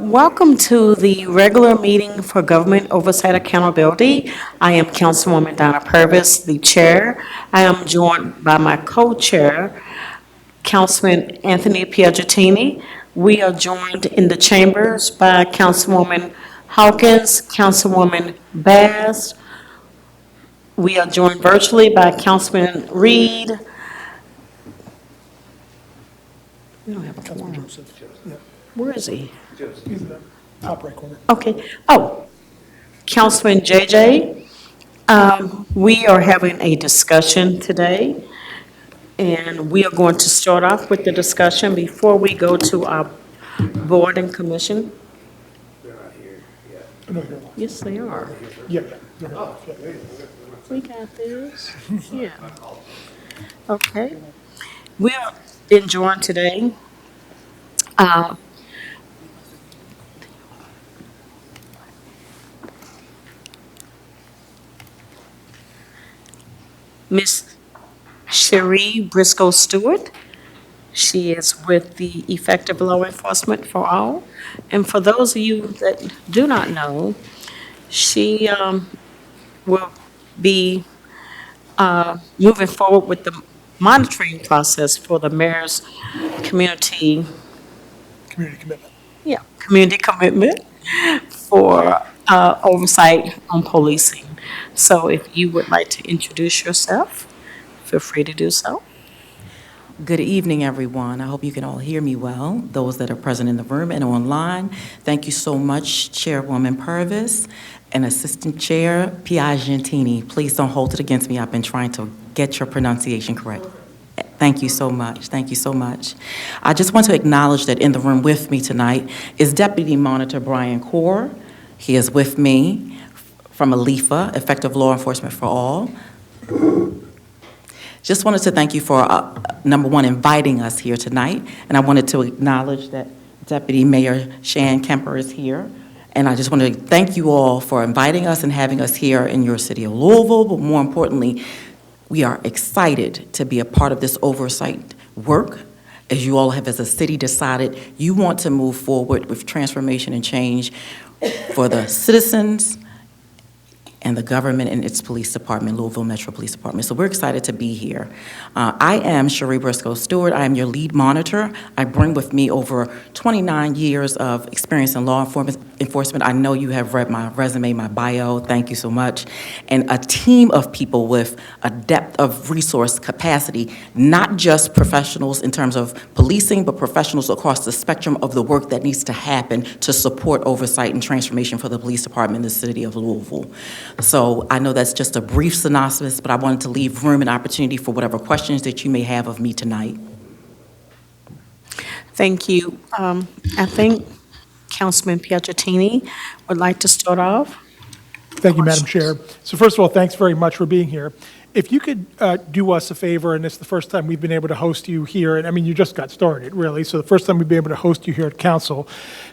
Welcome to the regular meeting for Government Oversight Accountability. I am Councilwoman Donna Purvis, the chair. I am joined by my co-chair, Councilman Anthony Piaggiatini. We are joined in the chambers by Councilwoman Hawkins, Councilwoman Bass. We are joined virtually by Councilman Reed. We don't have a quorum. Where is he? He's in the top right corner. Okay. Oh, Councilman JJ, we are having a discussion today, and we are going to start off with the discussion before we go to our board and commission. No, you're not. Yes, they are. Yeah, you're not. Yeah. We got this. Yeah. Okay. We are enjoying today. Miss Cherie Briscoe Stewart. She is with the Effective Law Enforcement for All. And for those of you that do not know, she will be moving forward with the monitoring process for the mayor's community, Community commitment. community commitment for oversight on policing. So if you would like to introduce yourself, feel free to do so. Good evening, everyone. I hope you can all hear me well, those that are present in the room and online. Thank you so much, Chairwoman Purvis and Assistant Chair Piaggiatini. Please don't hold it against me. I've been trying to get your pronunciation correct. Thank you so much. Thank you so much. I just want to acknowledge that in the room with me tonight is Deputy Monitor Brian Kaur. He is with me from ALEFA, Effective Law Enforcement for All. Just wanted to thank you for, number one, inviting us here tonight. And I wanted to acknowledge that Deputy Mayor Shan Kemper is here. And I just want to thank you all for inviting us and having us here in your city of Louisville. But more importantly, we are excited to be a part of this oversight work. As you all have, as a city, decided you want to move forward with transformation and change for the citizens and the government and its police department, Louisville Metro Police Department. So we're excited to be here. I am Cherie Briscoe Stewart. I am your lead monitor. I bring with me over 29 years of experience in law enforcement. I know you have read my resume, my bio. Thank you so much. And a team of people with a depth of resource capacity, not just professionals in terms of policing, but professionals across the spectrum of the work that needs to happen to support oversight and transformation for the police department in the city of Louisville. So I know that's just a brief synopsis, but I wanted to leave room and opportunity for whatever questions that you may have of me tonight. Thank you. I think Councilman Piaggiatini would like to start off. Thank you, Madam Chair. So first of all, thanks very much for being here. If you could do us a favor, and it's the first time we've been able to host you here, and I mean, you just got started, really, so the first time we've been able to host you here at Council,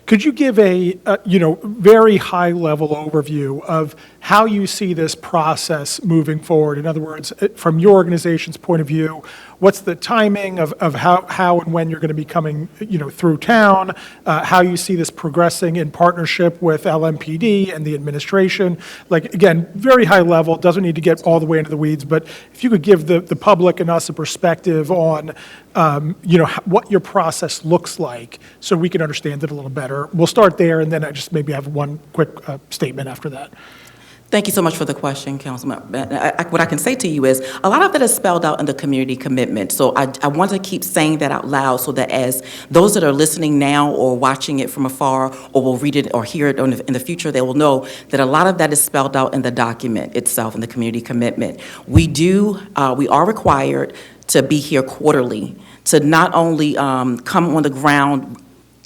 could you give a very high-level overview of how you see this process moving forward? In other words, from your organization's point of view, what's the timing of how and when you're going to be coming, through town, how you see this progressing in partnership with LMPD and the administration? Like, again, very high level, doesn't need to get all the way into the weeds, but if you could give the public and us a perspective on, what your process looks like so we can understand it a little better. We'll start there, and then I just maybe have one quick statement after that. Thank you so much for the question, Councilman. What I can say to you is a lot of that is spelled out in the community commitment. So I want to keep saying that out loud so that as those that are listening now or watching it from afar or will read it or hear it in the future, they will know that a lot of that is spelled out in the document itself, in the community commitment. We are required to be here quarterly to not only come on the ground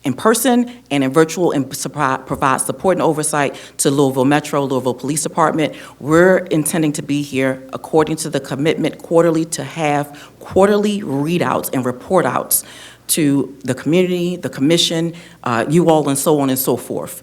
in person and in virtual and provide support and oversight to Louisville Metro, Louisville Police Department. We're intending to be here according to the commitment quarterly to have quarterly readouts and report outs to the community, the commission, you all, and so on and so forth.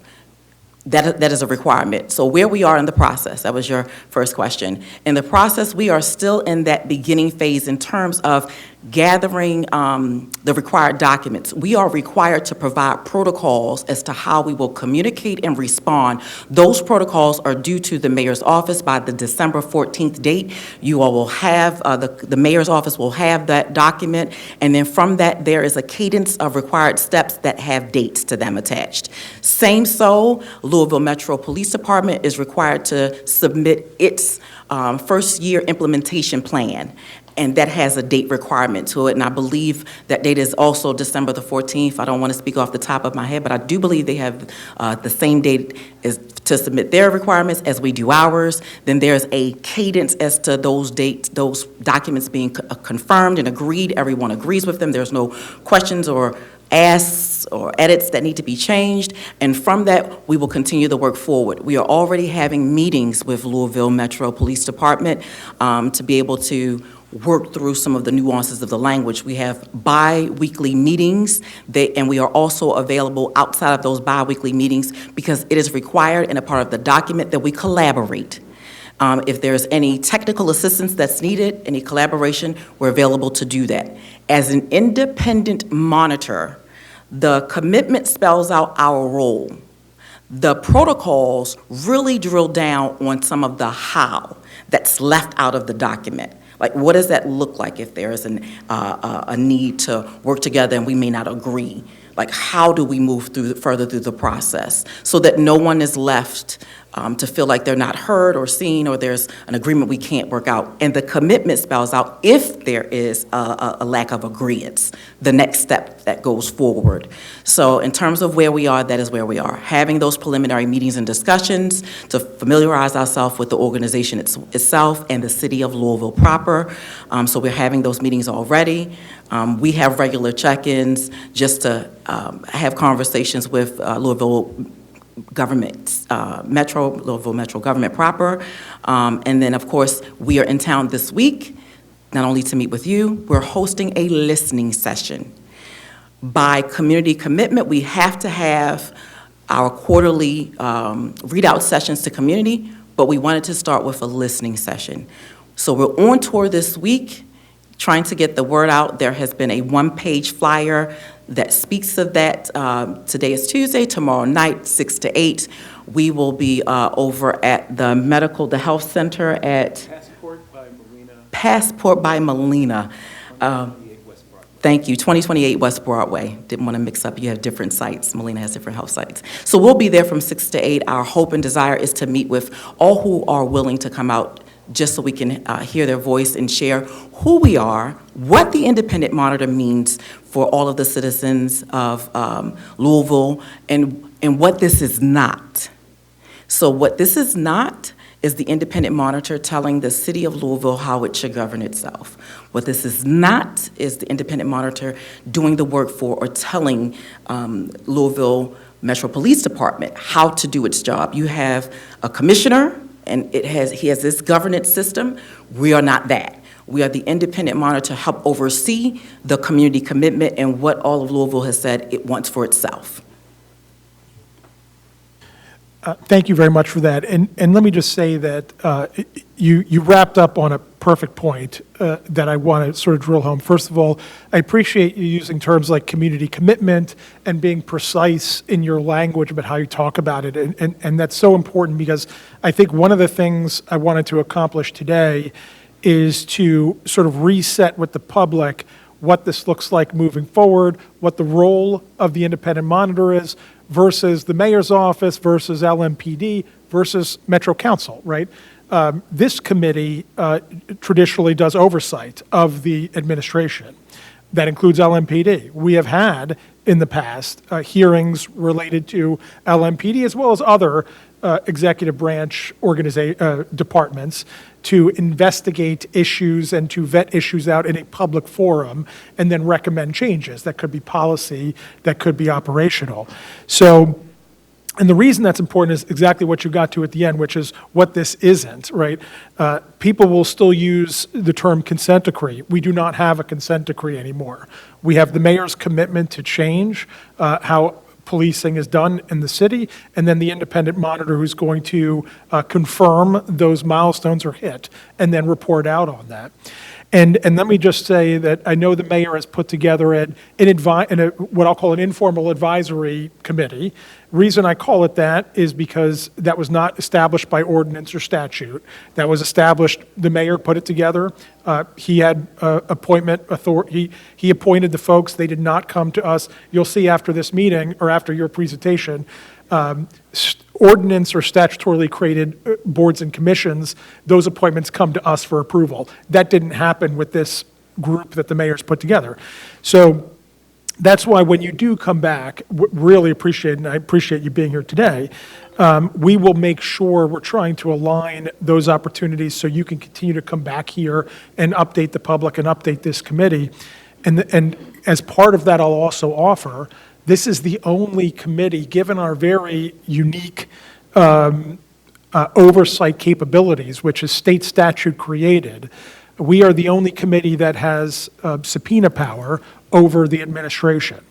That is a requirement. So where we are in the process, that was your first question. In the process, we are still in that beginning phase in terms of gathering the required documents. We are required to provide protocols as to how we will communicate and respond. Those protocols are due to the mayor's office by the December 14th date. You all will have, the mayor's office will have that document, and then from that, there is a cadence of required steps that have dates to them attached. Same so, Louisville Metro Police Department is required to submit its first-year implementation plan, and that has a date requirement to it, and I believe that date is also December the 14th. I don't want to speak off the top of my head, but I do believe they have the same date as to submit their requirements as we do ours. Then there's a cadence as to those dates, those documents being confirmed and agreed. Everyone agrees with them. There's no questions or asks or edits that need to be changed, and from that, we will continue the work forward. We are already having meetings with Louisville Metro Police Department to be able to work through some of the nuances of the language. We have bi-weekly meetings, and we are also available outside of those bi-weekly meetings because it is required and a part of the document that we collaborate. If there's any technical assistance that's needed, any collaboration, we're available to do that. As an independent monitor, the commitment spells out our role. The protocols really drill down on some of the how that's left out of the document. Like, what does that look like if there is a need to work together and we may not agree? Like, how do we move further through the process so that no one is left to feel like they're not heard or seen, or there's an agreement we can't work out? And the commitment spells out, if there is a lack of agreement, the next step that goes forward. So in terms of where we are, that is where we are. Having those preliminary meetings and discussions to familiarize ourselves with the organization itself and the city of Louisville proper. So we're having those meetings already. We have regular check-ins just to have conversations with Louisville government, Louisville Metro government proper. And then, of course, we are in town this week, not only to meet with you, we're hosting a listening session. By community commitment, we have to have our quarterly readout sessions to community, but we wanted to start with a listening session. So we're on tour this week, trying to get the word out. There has been a one-page flyer that speaks of that. Today is Tuesday, tomorrow night, 6 to 8. We will be over at the health center at Passport by Molina. Thank you, 2028 West Broadway. Didn't want to mix up, you have different sites. Molina has different health sites. So we'll be there from 6 to 8. Our hope and desire is to meet with all who are willing to come out, just so we can hear their voice and share who we are, what the independent monitor means for all of the citizens of Louisville, and what this is not. So what this is not is the independent monitor telling the city of Louisville how it should govern itself. What this is not is the independent monitor doing the work for or telling Louisville Metro Police Department how to do its job. You have a commissioner, and he has this governance system. We are not that. We are the independent monitor to help oversee the community commitment and what all of Louisville has said it wants for itself. Thank you very much for that. And let me just say that you wrapped up on a perfect point that I want to sort of drill home. First of all, I appreciate you using terms like community commitment and being precise in your language about how you talk about it. And that's so important, because I think one of the things I wanted to accomplish today is to sort of reset with the public what this looks like moving forward, what the role of the independent monitor is versus the mayor's office versus LMPD versus Metro Council, right? This committee traditionally does oversight of the administration. That includes LMPD. We have had in the past hearings related to LMPD as well as other executive branch departments to investigate issues and to vet issues out in a public forum and then recommend changes. That could be policy, that could be operational. So, and the reason that's important is exactly what you got to at the end, which is what this isn't, right? People will still use the term consent decree. We do not have a consent decree anymore. We have the mayor's commitment to change how policing is done in the city, and then the independent monitor who's going to confirm those milestones are hit and then report out on that. And let me just say that I know the mayor has put together what I'll call an informal advisory committee. Reason I call it that is because that was not established by ordinance or statute. That was established, the mayor put it together. He had appointment authority. He appointed the folks. They did not come to us. You'll see after this meeting or after your presentation, ordinance or statutorily created boards and commissions, those appointments come to us for approval. That didn't happen with this group that the mayor's put together. So that's why when you do come back, really appreciate, and I appreciate you being here today, we will make sure we're trying to align those opportunities so you can continue to come back here and update the public and update this committee. And as part of that, I'll also offer, this is the only committee, given our very unique oversight capabilities, which is state statute created, we are the only committee that has subpoena power over the administration.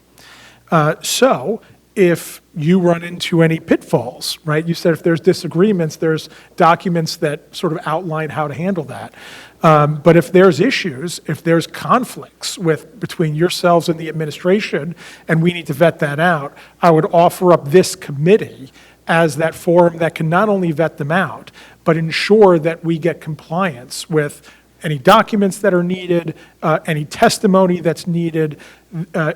So if you run into any pitfalls, right? You said if there's disagreements, there's documents that sort of outline how to handle that. But if there's issues, if there's conflicts between yourselves and the administration, and we need to vet that out, I would offer up this committee as that forum that can not only vet them out, but ensure that we get compliance with any documents that are needed, any testimony that's needed,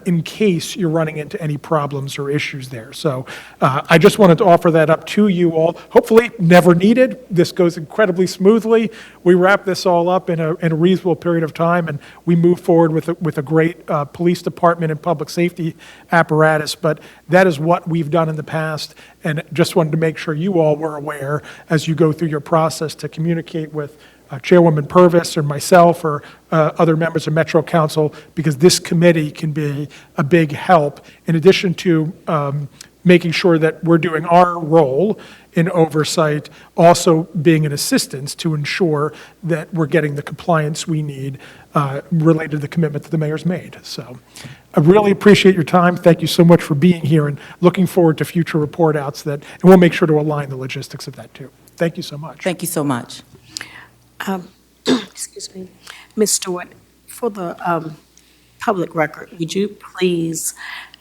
in case you're running into any problems or issues there. So I just wanted to offer that up to you all. Hopefully, never needed. This goes incredibly smoothly. We wrap this all up in a reasonable period of time, and we move forward with a great police department and public safety apparatus. But that is what we've done in the past, and just wanted to make sure you all were aware as you go through your process to communicate with Chairwoman Purvis or myself or other members of Metro Council, because this committee can be a big help in addition to making sure that we're doing our role in oversight, also being an assistance to ensure that we're getting the compliance we need related to the commitment that the mayor's made. So I really appreciate your time. Thank you so much for being here, and looking forward to future report outs and we'll make sure to align the logistics of that too. Thank you so much. Thank you so much. Excuse me. Ms. Stewart, for the public record, would you please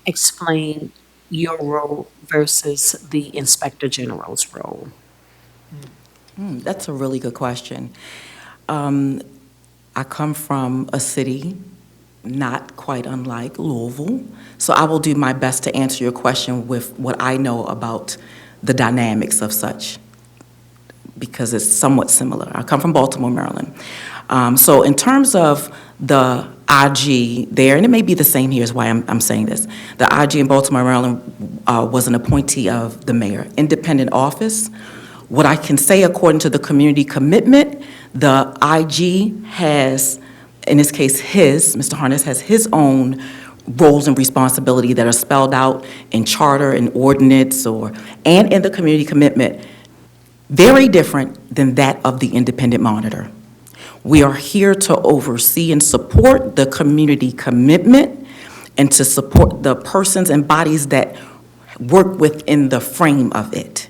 explain your role versus the Inspector General's role? That's a really good question. I come from a city not quite unlike Louisville, so I will do my best to answer your question with what I know about the dynamics of such, because it's somewhat similar. I come from Baltimore, Maryland. So in terms of the IG there, and it may be the same here is why I'm saying this, the IG in Baltimore, Maryland was an appointee of the mayor, independent office. What I can say according to the community commitment, the IG has, in this case Mr. Harness has his own roles and responsibility that are spelled out in charter and ordinance and in the community commitment. Very different than that of the independent monitor. We are here to oversee and support the community commitment and to support the persons and bodies that work within the frame of it.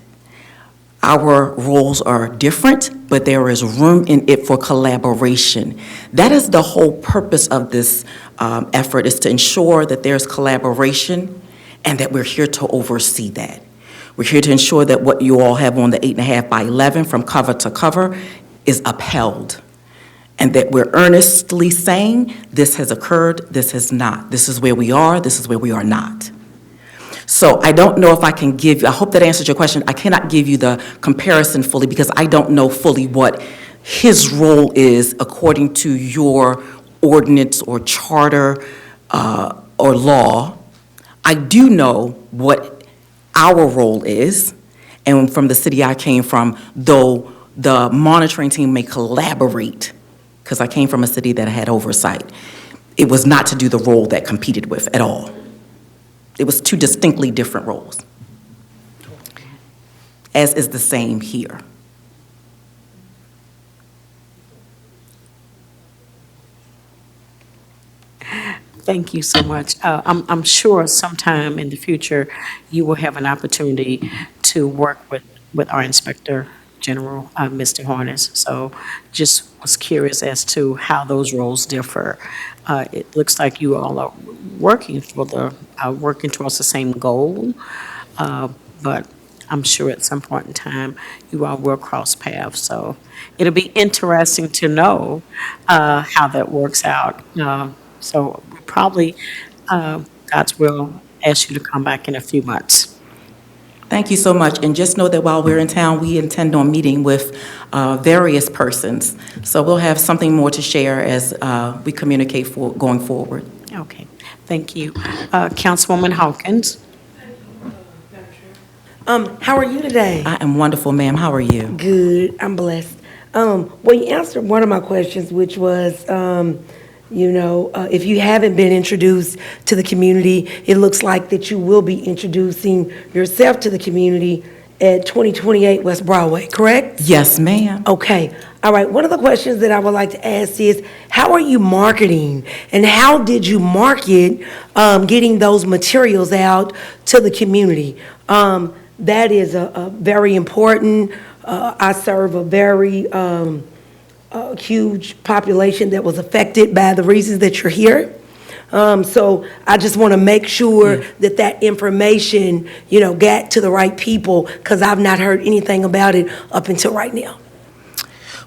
Our roles are different, but there is room in it for collaboration. That is the whole purpose of this effort, is to ensure that there's collaboration and that we're here to oversee that. We're here to ensure that what you all have on the 8.5 by 11 from cover to cover is upheld, and that we're earnestly saying this has occurred, this has not. This is where we are, this is where we are not. So I don't know if I can give you, I hope that answers your question. I cannot give you the comparison fully because I don't know fully what his role is according to your ordinance or charter or law. I do know what our role is, and from the city I came from, though the monitoring team may collaborate, because I came from a city that had oversight, it was not to do the role that competed with at all. It was two distinctly different roles, as is the same here. Thank you so much. I'm sure sometime in the future, you will have an opportunity to work with our Inspector General, Mr. Hornis. So just was curious as to how those roles differ. It looks like you all are working working towards the same goal, but I'm sure at some point in time, you all will cross paths. So it'll be interesting to know how that works out. So we'll probably, God's will, ask you to come back in a few months. Thank you so much. And just know that while we're in town, we intend on meeting with various persons. So we'll have something more to share as we communicate going forward. Okay, thank you. Councilwoman Hawkins? How are you today? I am wonderful, ma'am. How are you? Good, I'm blessed. Well, you answered one of my questions, which was, if you haven't been introduced to the community, it looks like that you will be introducing yourself to the community at 2028 West Broadway, correct? Yes, ma'am. Okay, all right. One of the questions that I would like to ask is, how are you marketing? And how did you market getting those materials out to the community? That is a very important. I serve a very huge population that was affected by the reasons that you're here. So I just want to make sure that information, got to the right people, because I've not heard anything about it up until right now.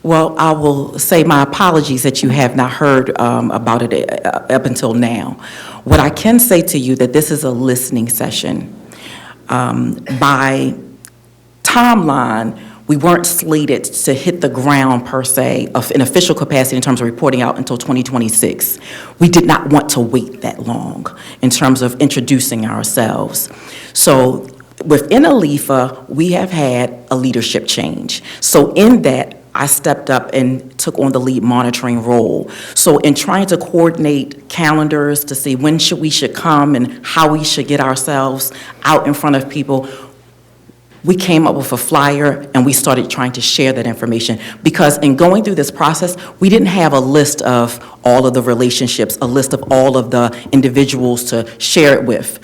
Well, I will say my apologies that you have not heard about it up until now. What I can say to you that this is a listening session. By timeline, we weren't slated to hit the ground per se in official capacity in terms of reporting out until 2026. We did not want to wait that long in terms of introducing ourselves. So within ALIFA, we have had a leadership change. So in that, I stepped up and took on the lead monitoring role. So in trying to coordinate calendars to see when we should come and how we should get ourselves out in front of people, we came up with a flyer and we started trying to share that information. Because in going through this process, we didn't have a list of all of the relationships, a list of all of the individuals to share it with.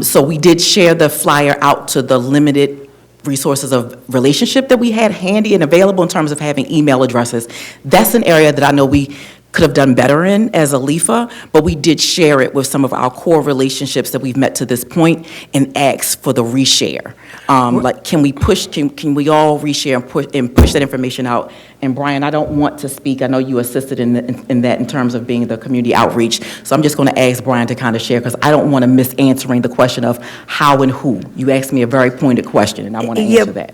So we did share the flyer out to the limited resources of relationship that we had handy and available in terms of having email addresses. That's an area that I know we could have done better in as a LIFA, but we did share it with some of our core relationships that we've met to this point and asked for the reshare. Like, can we all reshare and push that information out? And Brian, I don't want to speak. I know you assisted in that in terms of being the community outreach. So I'm just going to ask Brian to kind of share, because I don't want to miss answering the question of how and who. You asked me a very pointed question, and I want to answer that.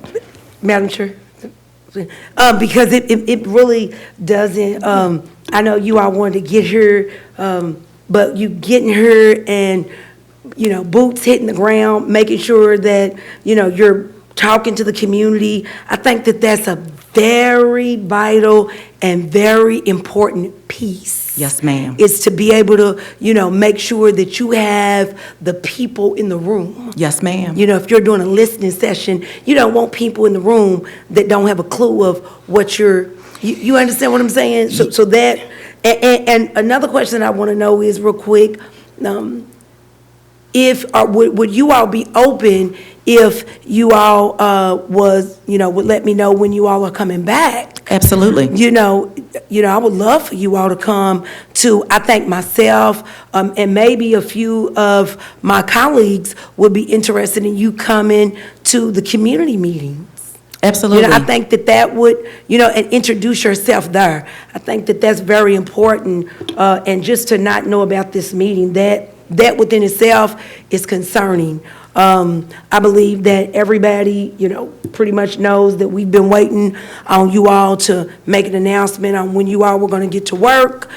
Madam Chair? Because it really doesn't, I know you all wanted to get here, but you getting here and, boots hitting the ground, making sure that, you're talking to the community. I think that that's a very vital and very important piece. Yes, ma'am. Is to be able to, make sure that you have the people in the room. Yes, ma'am. If you're doing a listening session, you don't want people in the room that don't have a clue of what you understand what I'm saying? So that, and another question I want to know is real quick, would you all be open if you all would let me know when you all are coming back? Absolutely. I would love for you all to come to, I think myself, and maybe a few of my colleagues would be interested in you coming to the community meetings. Absolutely. I think that would, and introduce yourself there. I think that that's very important, and just to not know about this meeting, that within itself is concerning. I believe that everybody, pretty much knows that we've been waiting on you all to make an announcement on when you all were going to get to work.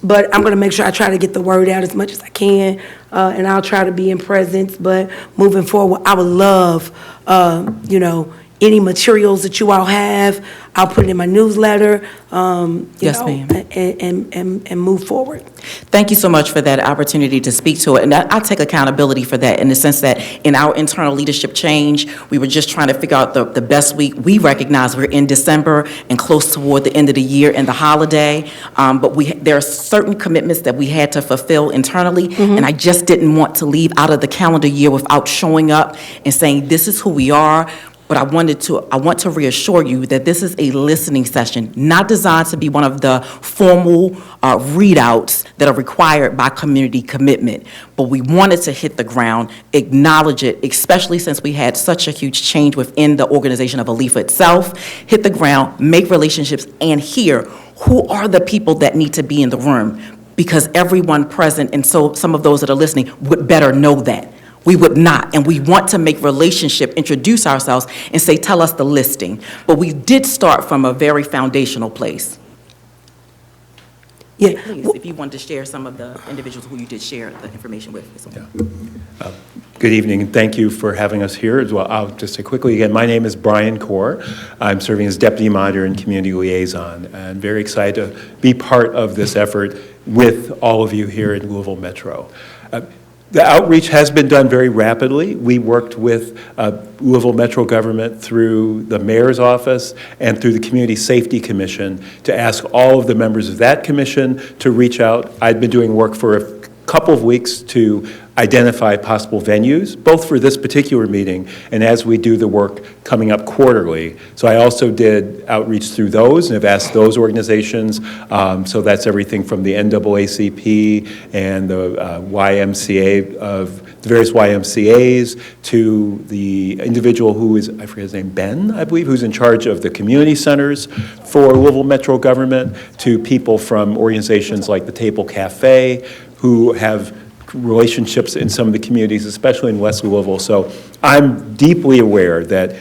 But I'm going to make sure I try to get the word out as much as I can, and I'll try to be in presence. But moving forward, I would love, any materials that you all have, I'll put it in my newsletter. Yes, ma'am. And move forward. Thank you so much for that opportunity to speak to it. And I take accountability for that in the sense that in our internal leadership change, we were just trying to figure out the best week. We recognize we're in December and close toward the end of the year and the holiday, but there are certain commitments that we had to fulfill internally, and I just didn't want to leave out of the calendar year without showing up and saying, this is who we are. But I want to reassure you that this is a listening session, not designed to be one of the formal readouts that are required by community commitment. But we wanted to hit the ground, acknowledge it, especially since we had such a huge change within the organization of ALIFA itself, hit the ground, make relationships, and hear who are the people that need to be in the room, because everyone present, and so some of those that are listening, would better know that. We would not, and we want to make relationship, introduce ourselves, and say, tell us the listing. But we did start from a very foundational place. Yeah. Please, if you want to share some of the individuals who you did share the information with. Good evening, and thank you for having us here as well. I'll just say quickly again, my name is Brian Kaur. I'm serving as Deputy Monitor and Community Liaison, and very excited to be part of this effort with all of you here in Louisville Metro. The outreach has been done very rapidly. We worked with Louisville Metro government through the mayor's office and through the Community Safety Commission to ask all of the members of that commission to reach out. I'd been doing work for a couple of weeks to identify possible venues, both for this particular meeting and as we do the work coming up quarterly. So I also did outreach through those and have asked those organizations. So that's everything from the NAACP and the YMCA of the various YMCAs to the individual who is, I forget his name, Ben, I believe, who's in charge of the community centers for Louisville Metro government, to people from organizations like the Table Cafe who have relationships in some of the communities, especially in West Louisville. So I'm deeply aware that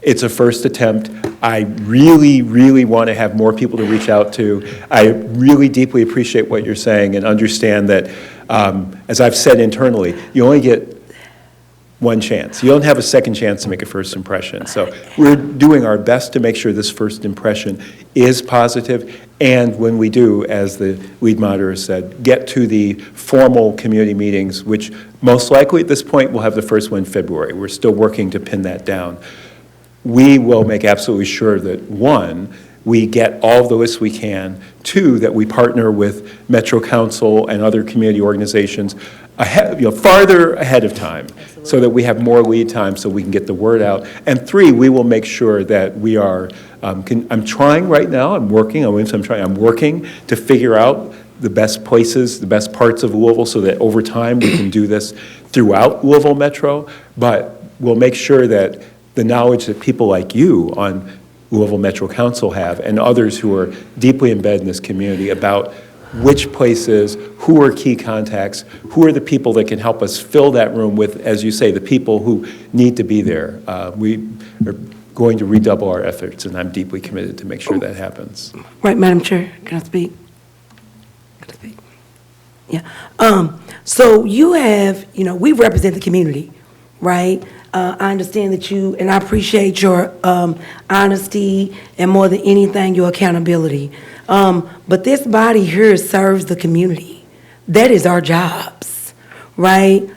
it's a first attempt. I really, really want to have more people to reach out to. I really deeply appreciate what you're saying and understand that, as I've said internally, you only get one chance. You don't have a second chance to make a first impression. So we're doing our best to make sure this first impression is positive. And when we do, as the lead moderator said, get to the formal community meetings, which most likely at this point we'll have the first one in February. We're still working to pin that down. We will make absolutely sure that, one, we get all the lists we can, two, that we partner with Metro Council and other community organizations ahead, farther ahead of time. Absolutely. So that we have more lead time so we can get the word out. And three, we will make sure that we are, I'm trying right now, I'm working to figure out the best places, the best parts of Louisville so that over time we can do this throughout Louisville Metro, but we'll make sure that the knowledge that people like you on Louisville Metro Council have and others who are deeply embedded in this community about which places, who are key contacts, who are the people that can help us fill that room with, as you say, the people who need to be there. We are going to redouble our efforts, and I'm deeply committed to make sure that happens. Right, Madam Chair, can I speak? Can I speak? Yeah. So you have, we represent the community, right? I understand that and I appreciate your honesty and more than anything, your accountability. But this body here serves the community. That is our jobs, right?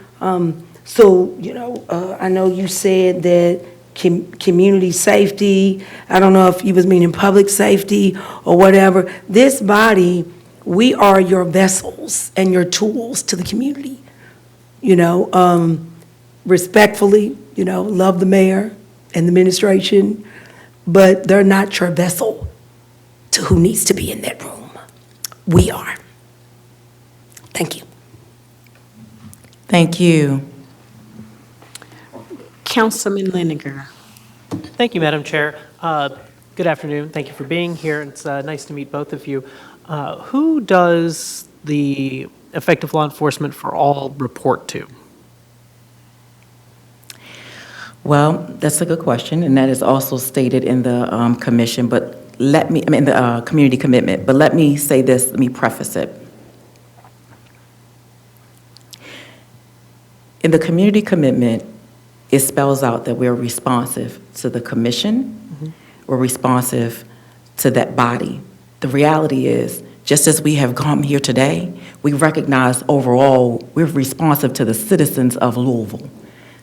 So, I know you said that community safety, I don't know if you was meaning public safety or whatever. This body, we are your vessels and your tools to the community. Respectfully, love the mayor and the administration, but they're not your vessel to who needs to be in that room. We are. Thank you. Thank you. Councilman Liniger. Thank you, Madam Chair. Good afternoon. Thank you for being here. It's nice to meet both of you. Who does the effective law enforcement for all report to? Well, that's a good question, and that is also stated in the commission, but in the community commitment, but let me say this, let me preface it. In the community commitment, it spells out that we're responsive to the commission, we're responsive to that body. The reality is, just as we have come here today, we recognize overall we're responsive to the citizens of Louisville.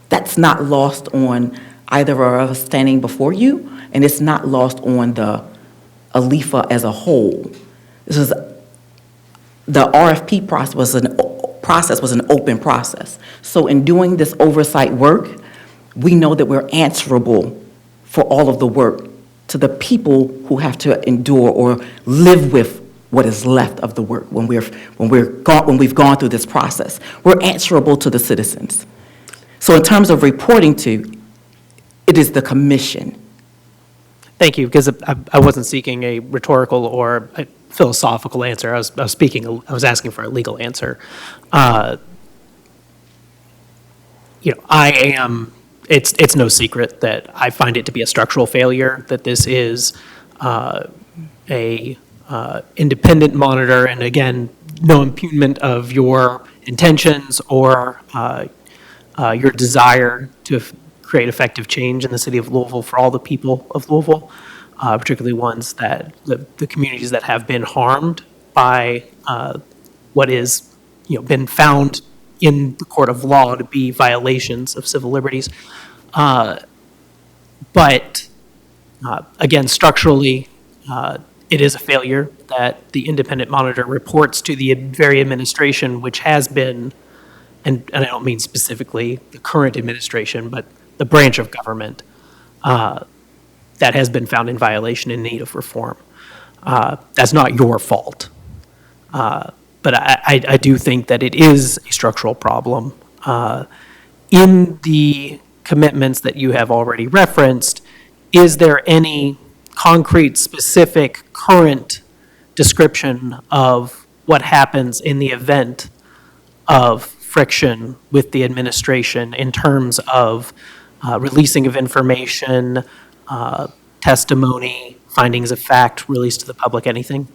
That's not lost on either of us standing before you, and it's not lost on the ALIFA as a whole. The RFP process was an open process. So in doing this oversight work, we know that we're answerable for all of the work to the people who have to endure or live with what is left of the work when we've gone through this process. We're answerable to the citizens. So in terms of reporting to, it is the commission. Thank you, because I wasn't seeking a rhetorical or a philosophical answer. I was asking for a legal answer. It's no secret that I find it to be a structural failure, that this is a independent monitor, and again, no impugnment of your intentions or your desire to create effective change in the city of Louisville for all the people of Louisville, particularly ones that, the communities that have been harmed by what is, been found in the court of law to be violations of civil liberties. But again, structurally, it is a failure that the independent monitor reports to the very administration which has been, and I don't mean specifically the current administration, but the branch of government that has been found in violation in need of reform. That's not your fault. But I do think that it is a structural problem. In the commitments that you have already referenced, is there any concrete, specific, current description of what happens in the event of friction with the administration in terms of releasing of information, testimony, findings of fact released to the public, anything?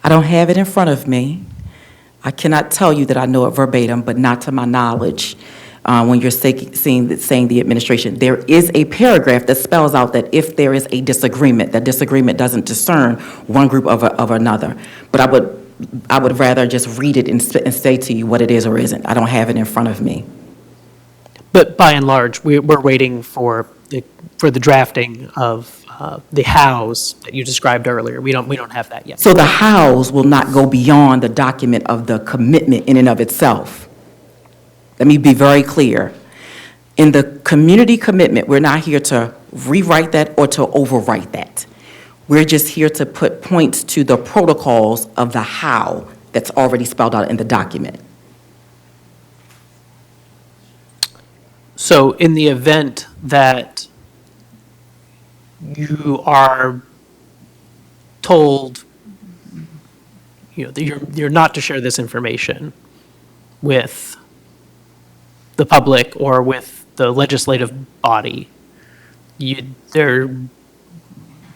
I don't have it in front of me. I cannot tell you that I know it verbatim, but not to my knowledge. When you're saying the administration, there is a paragraph that spells out that if there is a disagreement, that disagreement doesn't discern one group of another. But I would rather just read it and say to you what it is or isn't. I don't have it in front of me. But by and large, we're waiting for the drafting of the hows that you described earlier. We don't have that yet. So the hows will not go beyond the document of the commitment in and of itself. Let me be very clear. In the community commitment, we're not here to rewrite that or to overwrite that. We're just here to put points to the protocols of the how that's already spelled out in the document. So in the event that you are told, that you're not to share this information with the public or with the legislative body, in terms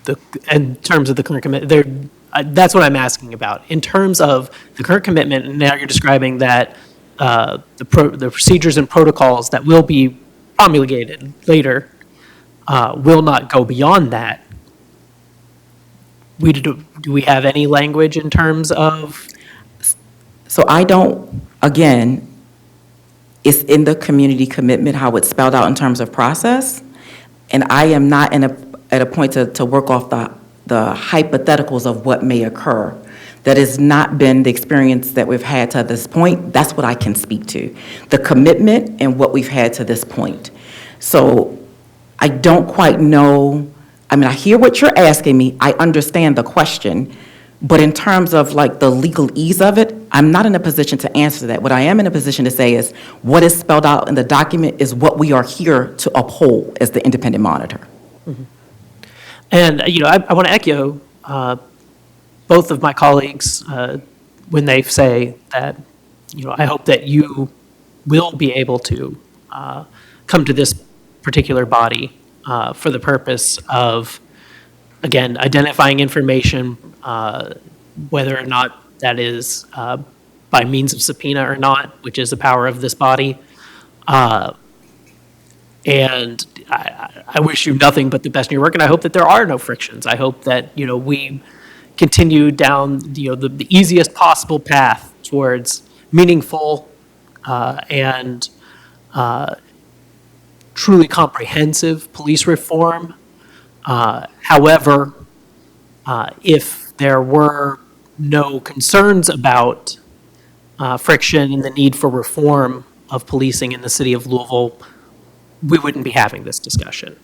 of the current commitment, that's what I'm asking about. In terms of the current commitment, and now you're describing that the procedures and protocols that will be promulgated later will not go beyond that. Do we have any language in terms of? So I don't, again, it's in the community commitment, how it's spelled out in terms of process, and I am not at a point to work off the hypotheticals of what may occur. That has not been the experience that we've had to this point. That's what I can speak to. The commitment and what we've had to this point. So I don't quite know. I mean, I hear what you're asking me. I understand the question. But in terms of like the legalese of it, I'm not in a position to answer that. What I am in a position to say is what is spelled out in the document is what we are here to uphold as the independent monitor. Mm-hmm. And, I want to echo both of my colleagues when they say that, I hope that you will be able to come to this particular body for the purpose of, again, identifying information, whether or not that is by means of subpoena or not, which is the power of this body. And I wish you nothing but the best in your work, and I hope that there are no frictions. I hope that, we continue down, the easiest possible path towards meaningful and truly comprehensive police reform. However, if there were no concerns about friction and the need for reform of policing in the city of Louisville, we wouldn't be having this discussion.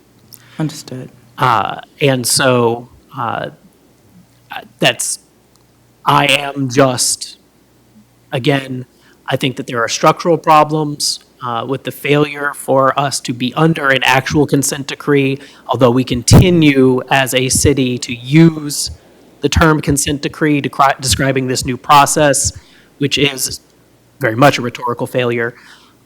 Understood. And so that's, I am just, again, I think that there are structural problems with the failure for us to be under an actual consent decree, although we continue as a city to use the term consent decree describing this new process, which is very much a rhetorical failure,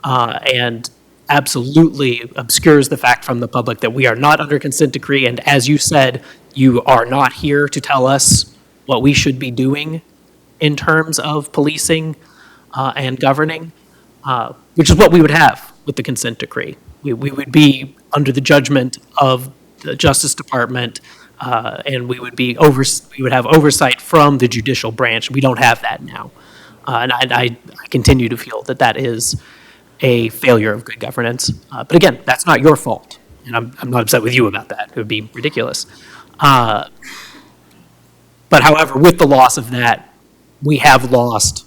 and absolutely obscures the fact from the public that we are not under consent decree. And as you said, you are not here to tell us what we should be doing in terms of policing and governing, which is what we would have with the consent decree. We would be under the judgment of the Justice Department, and we would have oversight from the judicial branch. We don't have that now. And I continue to feel that that is a failure of good governance. But again, that's not your fault, and I'm not upset with you about that. It would be ridiculous. But however, with the loss of that, we have lost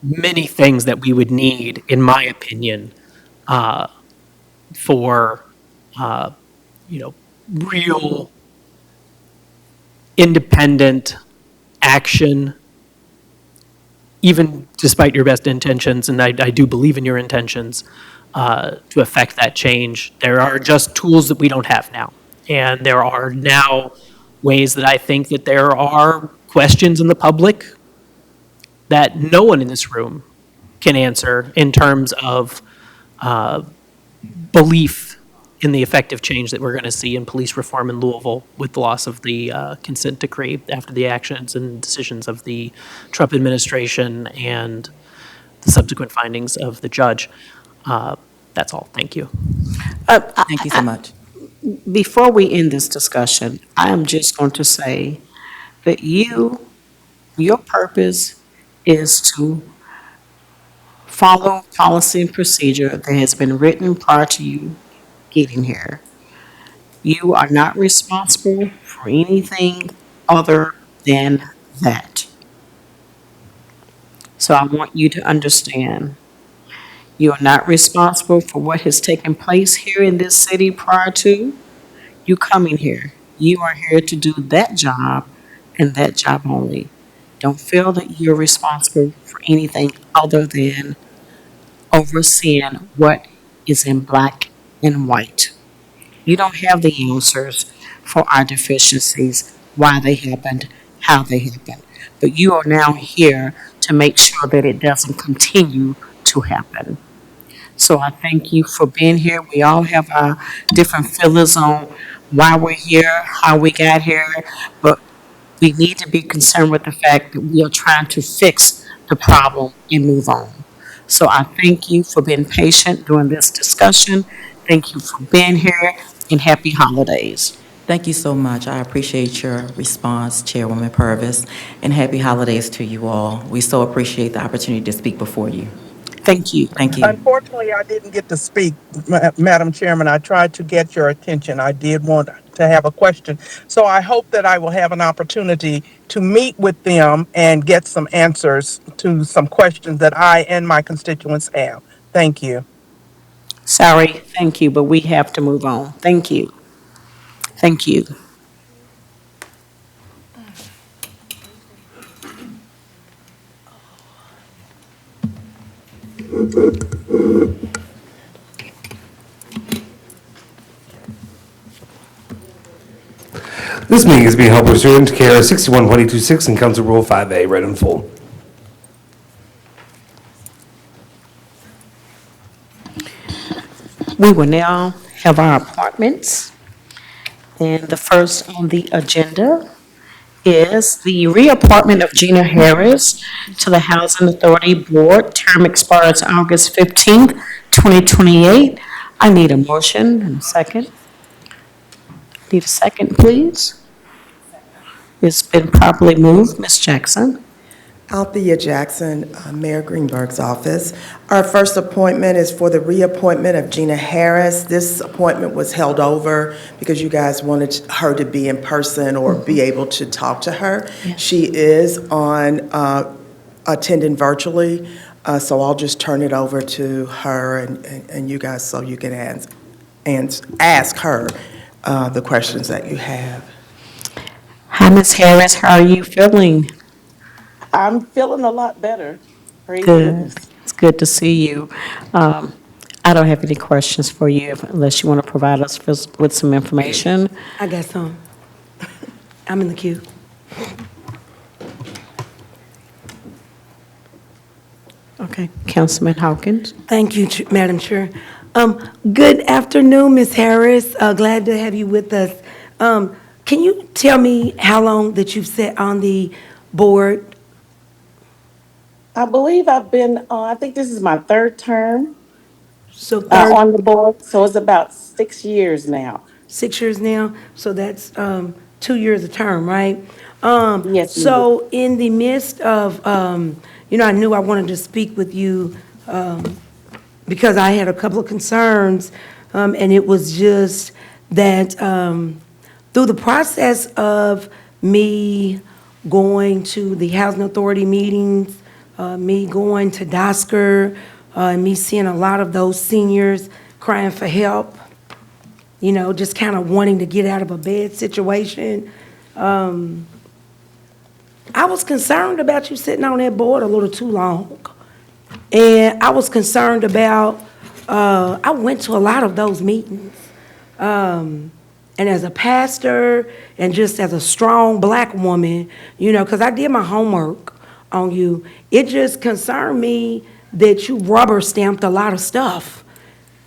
many things that we would need, in my opinion, for real independent action, even despite your best intentions, and I do believe in your intentions, to affect that change. There are just tools that we don't have now. And there are now ways that I think that there are questions in the public that no one in this room can answer in terms of belief in the effective change that we're going to see in police reform in Louisville with the loss of the consent decree after the actions and decisions of the Trump administration and the subsequent findings of the judge. That's all. Thank you. Thank you so much. Before we end this discussion, I am just going to say that your purpose is to follow policy and procedure that has been written prior to you getting here. You are not responsible for anything other than that. So I want you to understand, you are not responsible for what has taken place here in this city prior to you coming here. You are here to do that job and that job only. Don't feel that you're responsible for anything other than overseeing what is in black and white. You don't have the answers for our deficiencies, why they happened, how they happened. But you are now here to make sure that it doesn't continue to happen. So I thank you for being here. We all have our different feelings on why we're here, how we got here, but we need to be concerned with the fact that we are trying to fix the problem and move on. So I thank you for being patient during this discussion. Thank you for being here, and happy holidays. Thank you so much. I appreciate your response, Chairwoman Purvis, and happy holidays to you all. We so appreciate the opportunity to speak before you. Thank you. Thank you. Unfortunately, I didn't get to speak, Madam Chairman. I tried to get your attention. I did want to have a question. So I hope that I will have an opportunity to meet with them and get some answers to some questions that I and my constituents have. Thank you. Sorry, thank you, but we have to move on. Thank you. Thank you. This meeting is being held pursuant to KR 61.826 and Council Rule 5A, read in full. We will now have our appointments. And the first on the agenda is the reappointment of Gina Harris to the Housing Authority Board. Term expires August 15th, 2028. I need a motion and a second. Need a second, please. It's been properly moved. Ms. Jackson. Althea Jackson, Mayor Greenberg's office. Our first appointment is for the reappointment of Gina Harris. This appointment was held over because you guys wanted her to be in person or be able to talk to her. Yeah. She is on attending virtually, so I'll just turn it over to her and you guys so you can ask her the questions that you have. Hi, Ms. Harris, how are you feeling? I'm feeling a lot better. Praise Good. goodness. It's good to see you. I don't have any questions for you unless you want to provide us with some information. I got some. I'm in the queue. Okay, Councilman Hawkins. Thank you, Madam Chair. Good afternoon, Ms. Harris. Glad to have you with us. Can you tell me how long that you've sat on the board? I believe I've been, I think this is my third term So third, on the board, so it's about 6 years now. 6 years now, so that's 2 years a term, right? Yes, ma'am. So in the midst of, I knew I wanted to speak with you because I had a couple of concerns, and it was just that through the process of me going to the Housing Authority meetings, me going to DOSCR, me seeing a lot of those seniors crying for help, just kind of wanting to get out of a bad situation. I was concerned about you sitting on that board a little too long. And I was concerned about, I went to a lot of those meetings. And as a pastor and just as a strong black woman, because I did my homework on you, it just concerned me that you rubber stamped a lot of stuff,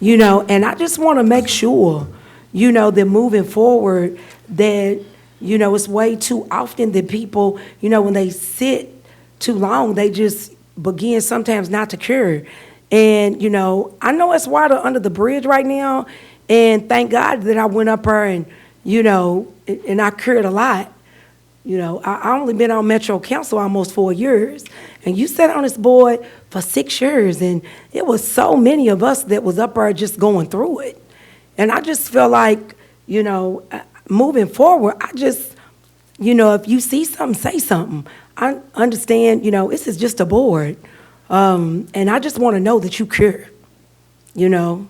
and I just want to make sure, that moving forward, that, it's way too often that people, when they sit too long, they just begin sometimes not to cure. And, I know it's water under the bridge right now, and thank God that I went up there and, and I cured a lot. I only been on Metro Council almost 4 years, and you sat on this board for 6 years, and it was so many of us that was up there just going through it. And I just feel like, moving forward, I just, if you see something, say something. I understand, this is just a board, and I just want to know that you care, and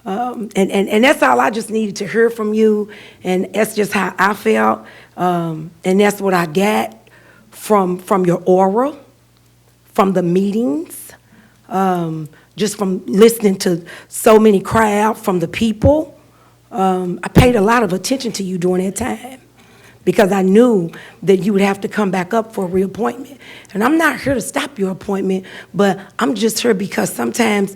that's all I just needed to hear from you, and that's just how I felt, and that's what I got from your aura, from the meetings, just from listening to so many cry out from the people. I paid a lot of attention to you during that time because I knew that you would have to come back up for a reappointment. And I'm not here to stop your appointment, but I'm just here because sometimes,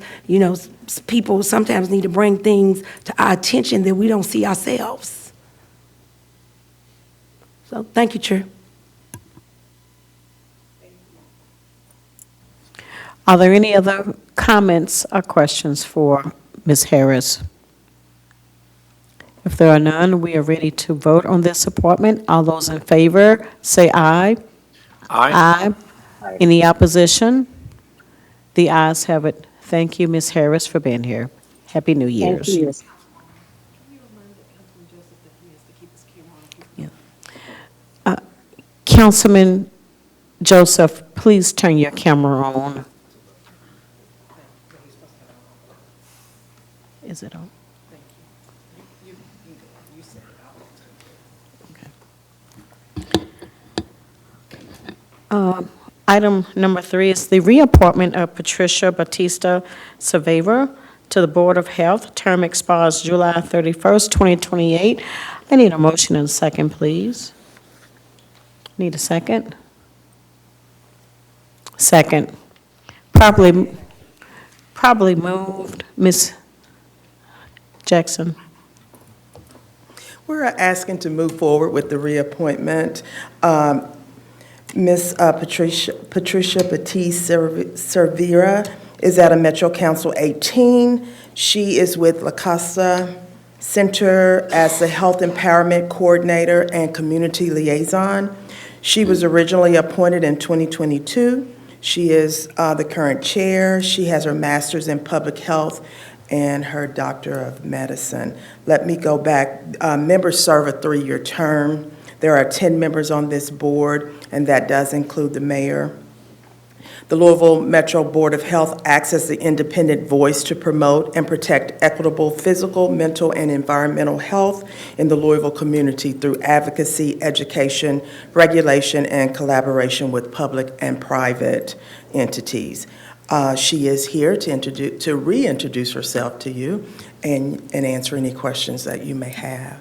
people sometimes need to bring things to our attention that we don't see ourselves. So, thank you, Chair. Are there any other comments or questions for Ms. Harris? If there are none, we are ready to vote on this appointment. All those in favor, say aye. Aye. Any opposition? The ayes have it. Thank you, Ms. Harris, for being here. Happy New Year's. Thank you. Councilman Joseph, please turn your camera on. Is it on? Item number 3 is the reappointment of Patricia Batista Cervera to the Board of Health. Term expires July 31st, 2028. I need a motion and a second, please. Need a second? Second. Probably moved. Ms. Jackson. We're asking to move forward with the reappointment. Ms. Patricia Batiste Cervera is at a Metro Council 18. She is with La Casa Center as the Health Empowerment Coordinator and Community Liaison. She was originally appointed in 2022. She is the current chair. She has her master's in public health and her doctor of medicine. Let me go back. Members serve a 3-year term. There are 10 members on this board, and that does include the mayor. The Louisville Metro Board of Health acts as the independent voice to promote and protect equitable physical, mental, and environmental health in the Louisville community through advocacy, education, regulation, and collaboration with public and private entities. She is here to reintroduce herself to you and answer any questions that you may have.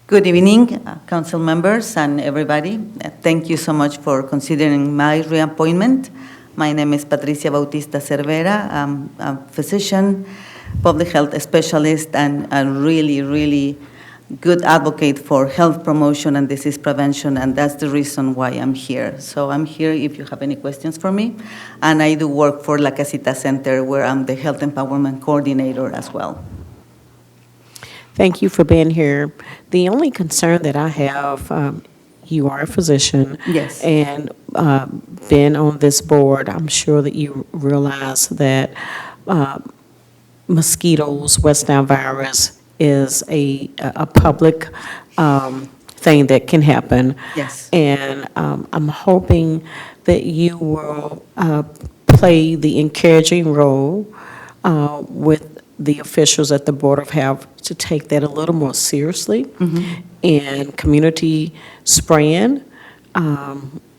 Good evening, council members and everybody. Thank you so much for considering my reappointment. My name is Patricia Bautista Cervera. I'm a physician, public health specialist, and a really good advocate for health promotion and disease prevention, and that's the reason why I'm here. So I'm here if you have any questions for me. And I do work for La Casita Center, where I'm the health empowerment coordinator as well. Thank you for being here. The only concern that I have, you are a physician. Yes. And been on this board, I'm sure that you realize that mosquitoes, West Nile virus, is a public thing that can happen. Yes. And I'm hoping that you will play the encouraging role with the officials at the Board of Health to take that a little more seriously and community spraying,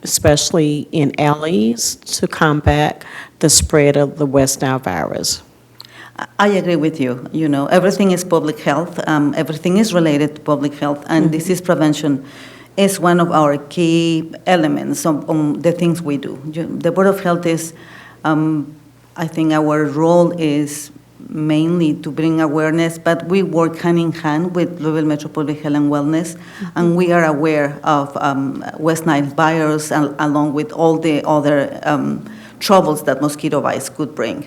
especially in alleys, to combat the spread of the West Nile virus. I agree with you. You know, everything is public health. Everything is related to public health, and disease prevention is one of our key elements of the things we do. The Board of Health is, I think our role is mainly to bring awareness, but we work hand in hand with Louisville Metro Public Health and Wellness, and we are aware of West Nile virus along with all the other troubles that mosquito bites could bring.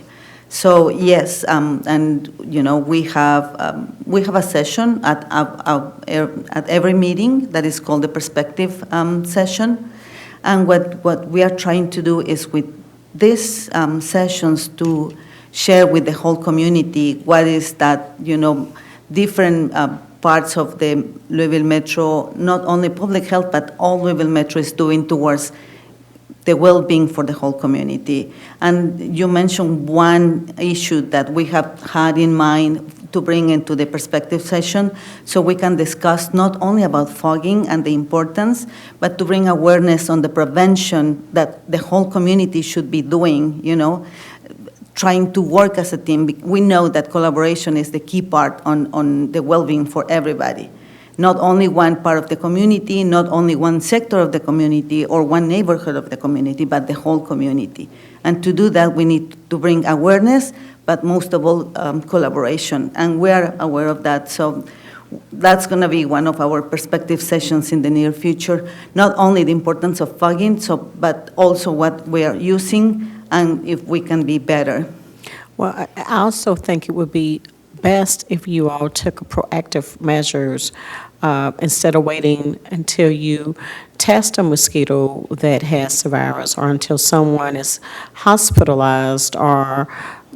So yes, and you know we have a session at every meeting that is called the perspective session, and what we are trying to do is with these sessions to share with the whole community what is that, you know, different parts of the Louisville Metro, not only public health, but all Louisville Metro is doing towards the well-being for the whole community. And you mentioned one issue that we have had in mind to bring into the perspective session, so we can discuss not only about fogging and the importance, but to bring awareness on the prevention that the whole community should be doing, you know, trying to work as a team. We know that collaboration is the key part on the well-being for everybody. Not only one part of the community, not only one sector of the community or one neighborhood of the community, but the whole community. And to do that, we need to bring awareness, but most of all, collaboration. And we are aware of that. So that's going to be one of our perspective sessions in the near future. Not only the importance of fogging, but also what we are using and if we can be better. Well, I also think it would be best if you all took proactive measures instead of waiting until you test a mosquito that has the virus or until someone is hospitalized or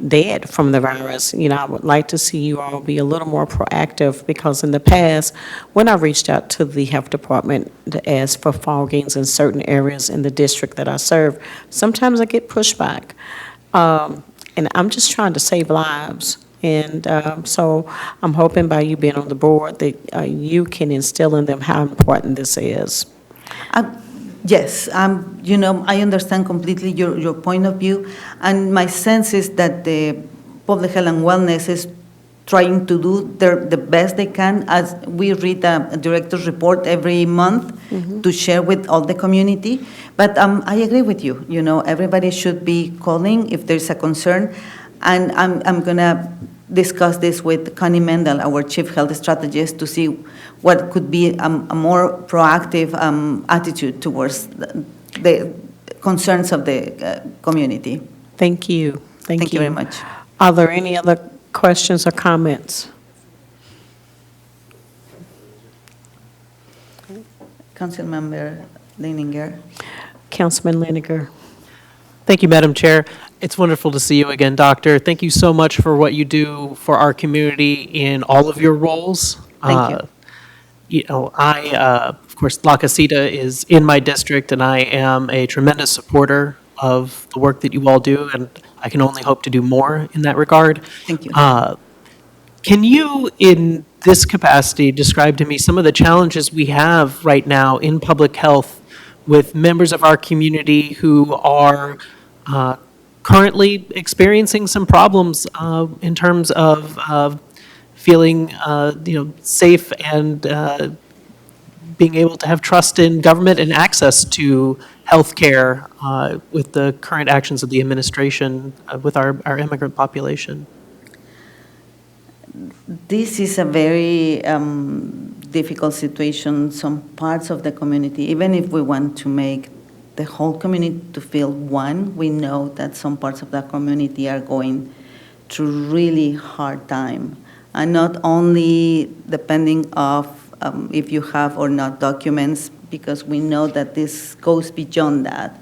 dead from the virus. You know, I would like to see you all be a little more proactive, because in the past, when I reached out to the health department to ask for foggings in certain areas in the district that I serve, sometimes I get pushback. And I'm just trying to save lives. And so I'm hoping by you being on the board that you can instill in them how important this is. Yes, you know, I understand completely your point of view, and my sense is that the Public Health and Wellness is trying to do the best they can, as we read a director's report every month to share with all the community. But I agree with you. You know, everybody should be calling if there's a concern, and I'm gonna discuss this with Connie Mendel, our chief health strategist, to see what could be a more proactive attitude towards the concerns of the community. Thank you. Thank you very much. Are there any other questions or comments? Councilmember Leininger. Councilman Liniger. Thank you, Madam Chair. It's wonderful to see you again, Doctor. Thank you so much for what you do for our community in all of your roles. Thank you. You know, I, of course, La Casita is in my district, and I am a tremendous supporter of the work that you all do, and I can only hope to do more in that regard. Thank you. Can you, in this capacity, describe to me some of the challenges we have right now in public health with members of our community who are currently experiencing some problems in terms of feeling, safe and being able to have trust in government and access to health care with the current actions of the administration with our immigrant population? This is a very difficult situation. Some parts of the community, even if we want to make the whole community to feel one, we know that some parts of the community are going through really hard time. And not only depending of if you have or not documents, because we know that this goes beyond that.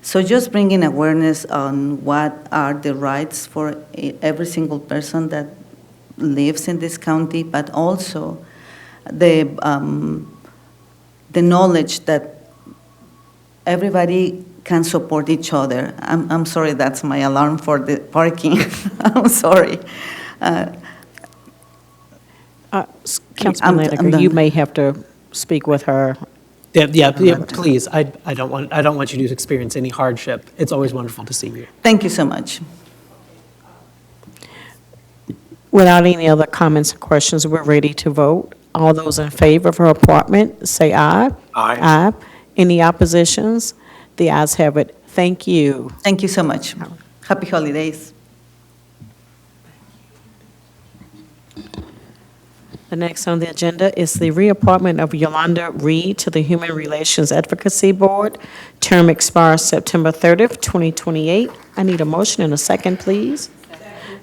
So just bringing awareness on what are the rights for every single person that lives in this county, but also the knowledge that everybody can support each other. I'm sorry, that's my alarm for the parking. I'm sorry. Councilman I'm Laniger, done. you may have to speak with her. Yeah, please. I don't want you to experience any hardship. It's always wonderful to see you. Thank you so much. Without any other comments or questions, we're ready to vote. All those in favor of her appointment, say aye. Aye. Aye. Any oppositions? The ayes have it. Thank you. Thank you so much. Happy holidays. The next on the agenda is the reappointment of Yolanda Reed to the Human Relations Advocacy Board. Term expires September 30th, 2028. I need a motion and a second, please.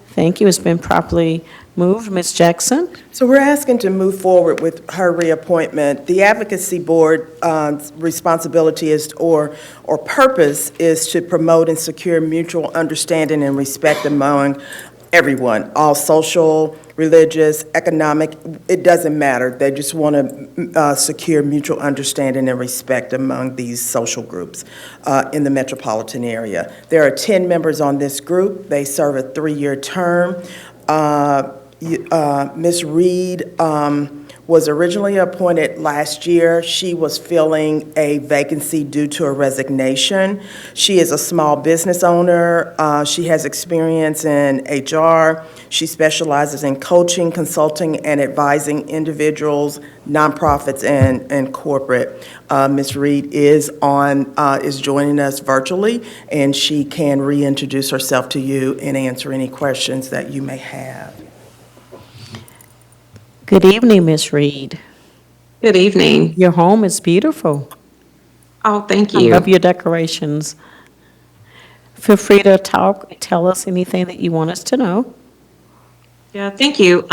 Thank you. It's been properly moved. Ms. Jackson? So we're asking to move forward with her reappointment. The Advocacy Board responsibility is, or purpose is to promote and secure mutual understanding and respect among everyone, all social, religious, economic, it doesn't matter. They just want to secure mutual understanding and respect among these social groups in the metropolitan area. There are 10 members on this group. They serve a 3-year term. Ms. Reed was originally appointed last year. She was filling a vacancy due to a resignation. She is a small business owner. She has experience in HR. She specializes in coaching, consulting, and advising individuals, nonprofits, and corporate. Ms. Reed is joining us virtually, and she can reintroduce herself to you and answer any questions that you may have. Good evening, Ms. Reed. Good evening. Your home is beautiful. Oh, thank I you. love your decorations. Feel free to tell us anything that you want us to know. Yeah, thank you.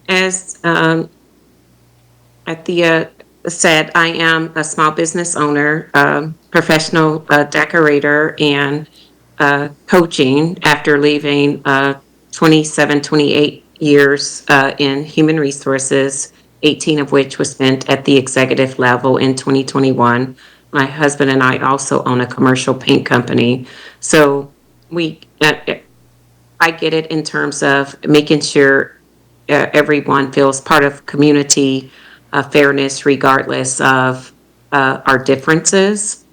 As Thea said, I am a small business owner, professional decorator, and coaching after leaving 28 years in human resources, 18 of which was spent at the executive level in 2021. My husband and I also own a commercial paint company. So I get it in terms of making sure everyone feels part of community fairness regardless of our differences.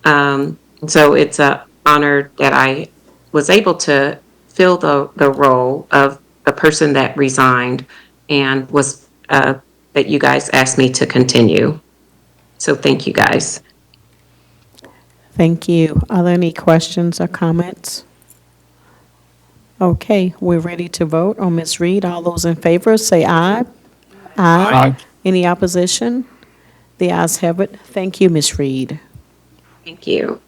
So it's an honor that I was able to fill the role of a person that resigned and was that you guys asked me to continue. So thank you guys. Thank you. Are there any questions or comments? Okay, we're ready to vote on Ms. Reed. All those in favor, say aye. Aye. Any opposition? The ayes have it. Thank you, Ms. Reed. Thank you.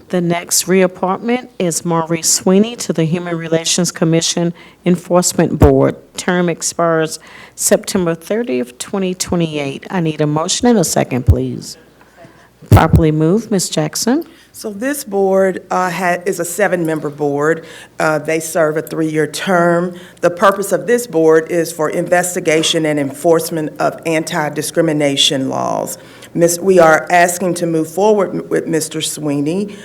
The next reappointment is Maurice Sweeney to the Human Relations Commission Enforcement Board. Term expires September 30th, 2028. I need a motion and a second, please. Properly moved. Ms. Jackson? So this board is a 7-member board. They serve a 3-year term. The purpose of this board is for investigation and enforcement of anti-discrimination laws. We are asking to move forward with Mr. Sweeney.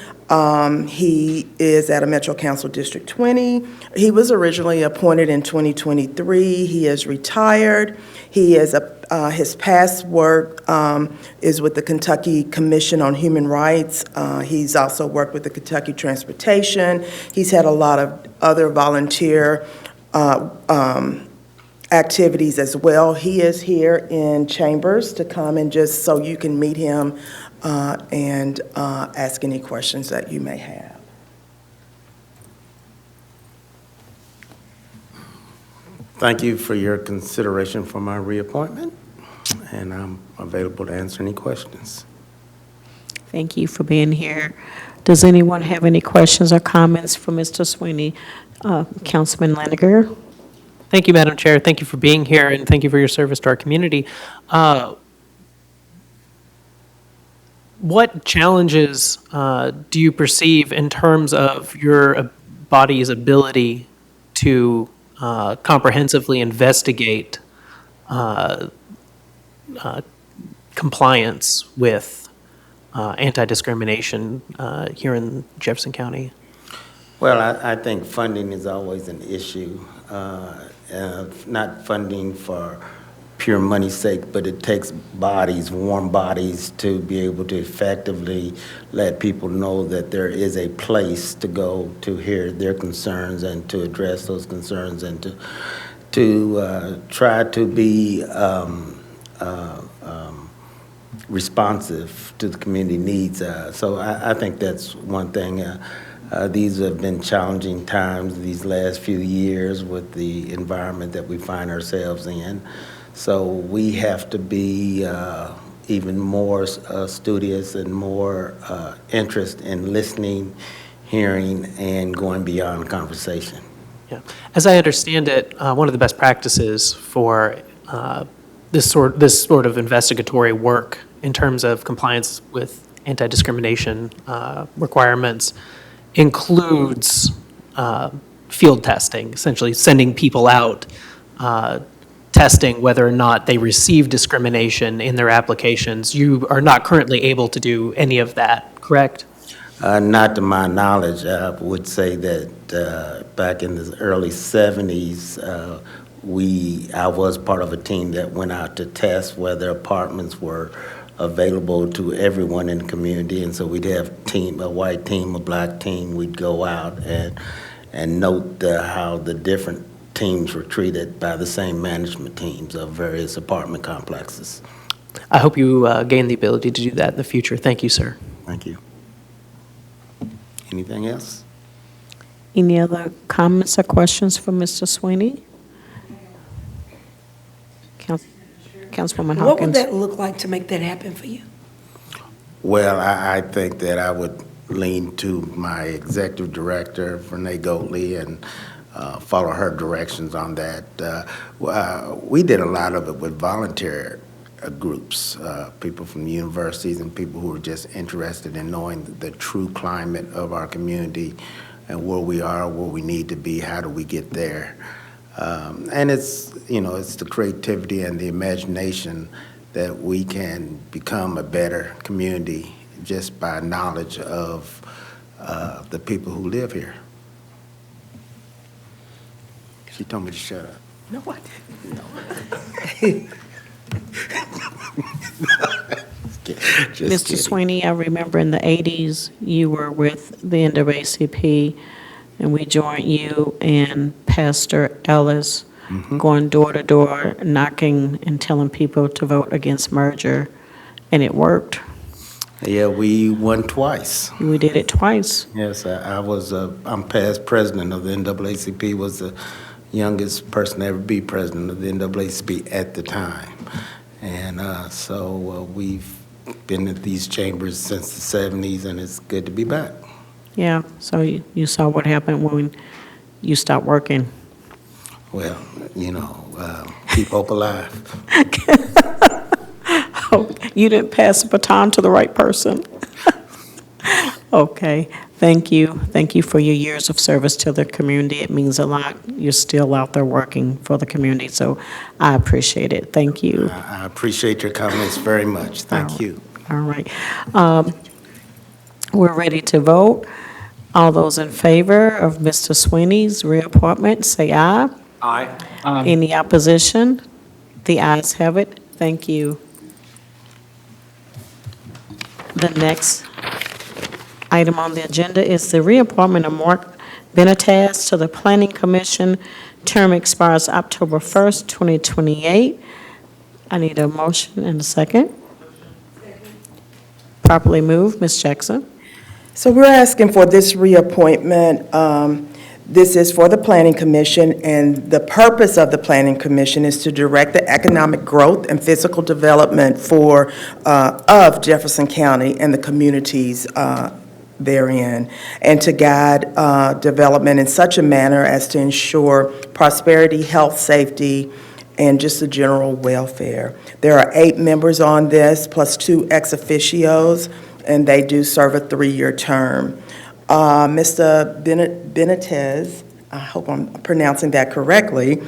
He is at a Metro Council District 20. He was originally appointed in 2023. He is retired. He is his past work is with the Kentucky Commission on Human Rights. He's also worked with the Kentucky Transportation. He's had a lot of other volunteer activities as well. He is here in chambers to come and just so you can meet him and ask any questions that you may have. Thank you for your consideration for my reappointment, and I'm available to answer any questions. Thank you for being here. Does anyone have any questions or comments for Mr. Sweeney? Councilman Laniger? Thank you, Madam Chair. Thank you for being here, and thank you for your service to our community. What challenges do you perceive in terms of your body's ability to comprehensively investigate compliance with anti-discrimination here in Jefferson County? Well, I think funding is always an issue. Not funding for pure money's sake, but it takes bodies, warm bodies, to be able to effectively let people know that there is a place to go to hear their concerns and to address those concerns and to try to be responsive to the community needs. So I think that's one thing. These have been challenging times these last few years with the environment that we find ourselves in. So we have to be even more studious and more interest in listening, hearing, and going beyond conversation. Yeah. As I understand it, one of the best practices for this sort of investigatory work in terms of compliance with anti-discrimination requirements includes field testing, essentially sending people out, testing whether or not they receive discrimination in their applications. You are not currently able to do any of that, correct? Not to my knowledge. I would say that back in the early 70s, I was part of a team that went out to test whether apartments were available to everyone in the community, and so we'd have a white team, a black team. We'd go out and note how the different teams were treated by the same management teams of various apartment complexes. I hope you gain the ability to do that in the future. Thank you, sir. Thank you. Anything else? Any other comments or questions for Mr. Sweeney? Councilwoman Hawkins? What would that look like to make that happen for you? Well, I think that I would lean to my executive director, Renee Goatley, and follow her directions on that. We did a lot of it with volunteer groups, people from the universities and people who are just interested in knowing the true climate of our community and where we are, where we need to be, how do we get there. And it's the creativity and the imagination that we can become a better community just by knowledge of the people who live here. She told me to shut up. No, I didn't. Mr. Sweeney, I remember in the 80s, you were with the NAACP, and we joined you and Pastor Ellis going door to door, knocking and telling people to vote against merger, and it worked. Yeah, we won twice. We did it twice. Yes, I'm past president of the NAACP, was the youngest person to ever be president of the NAACP at the time. And so we've been at these chambers since the 70s, and it's good to be back. Yeah, so you saw what happened when you stopped working. Well, keep hope alive. Oh, you didn't pass the baton to the right person. Okay, thank you. Thank you for your years of service to the community. It means a lot. You're still out there working for the community, so I appreciate it. Thank you. I appreciate your comments very much. Thank you. All right. We're ready to vote. All those in favor of Mr. Sweeney's reappointment, say aye. Aye. Any opposition? The ayes have it. Thank you. The next item on the agenda is the reappointment of Mark Benitez to the Planning Commission. Term expires October 1st, 2028. I need a motion and a second. Properly moved. Ms. Jackson. So we're asking for this reappointment. This is for the Planning Commission, and the purpose of the Planning Commission is to direct the economic growth and physical development of Jefferson County and the communities therein, and to guide development in such a manner as to ensure prosperity, health, safety, and just the general welfare. There are 8 members on this, plus 2 ex officios, and they do serve a 3-year term. Mr. Benitez, I hope I'm pronouncing that correctly,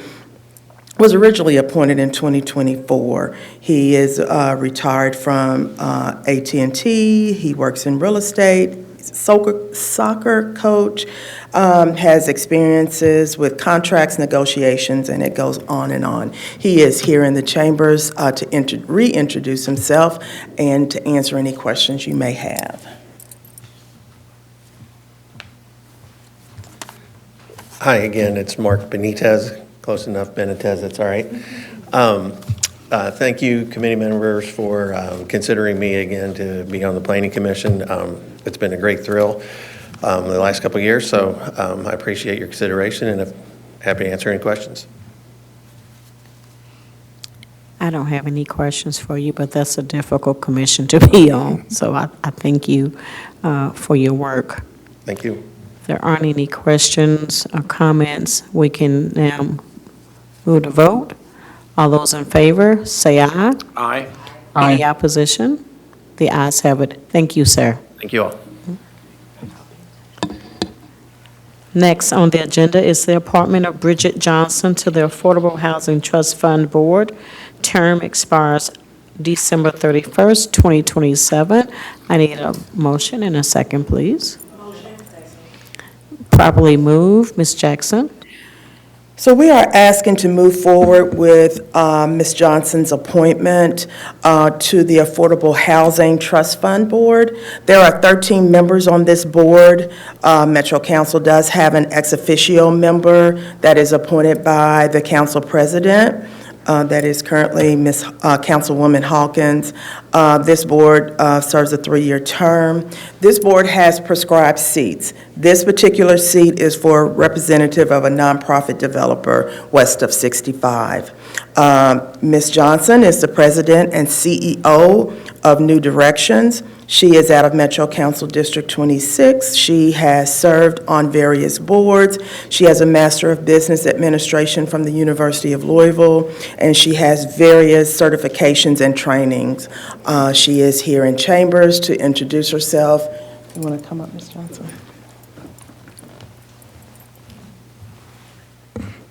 was originally appointed in 2024. He is retired from AT&T. He works in real estate, soccer coach, has experiences with contracts, negotiations, and it goes on and on. He is here in the chambers to reintroduce himself and to answer any questions you may have. Hi again, it's Mark Benitez, close enough Benitez, that's all right. Thank you, committee members, for considering me again to be on the Planning Commission. It's been a great thrill the last couple of years, so I appreciate your consideration and I'm happy to answer any questions. I don't have any questions for you, but that's a difficult commission to be on, so I thank you for your work. Thank you. If there aren't any questions or comments, we can now move to vote. All those in favor, say aye. Aye. Any opposition? The ayes have it. Thank you, sir. Thank you all. Next on the agenda is the appointment of Bridget Johnson to the Affordable Housing Trust Fund Board. Term expires December 31st, 2027. I need a motion and a second, please. Properly moved. Ms. Jackson. So we are asking to move forward with Ms. Johnson's appointment to the Affordable Housing Trust Fund Board. There are 13 members on this board. Metro Council does have an ex officio member that is appointed by the council president. That is currently Ms. Councilwoman Hawkins. This board serves a 3-year term. This board has prescribed seats. This particular seat is for a representative of a nonprofit developer west of 65. Ms. Johnson is the president and CEO of New Directions. She is out of Metro Council District 26. She has served on various boards. She has a Master of Business Administration from the University of Louisville, and she has various certifications and trainings. She is here in chambers to introduce herself. You want to come up, Ms. Johnson?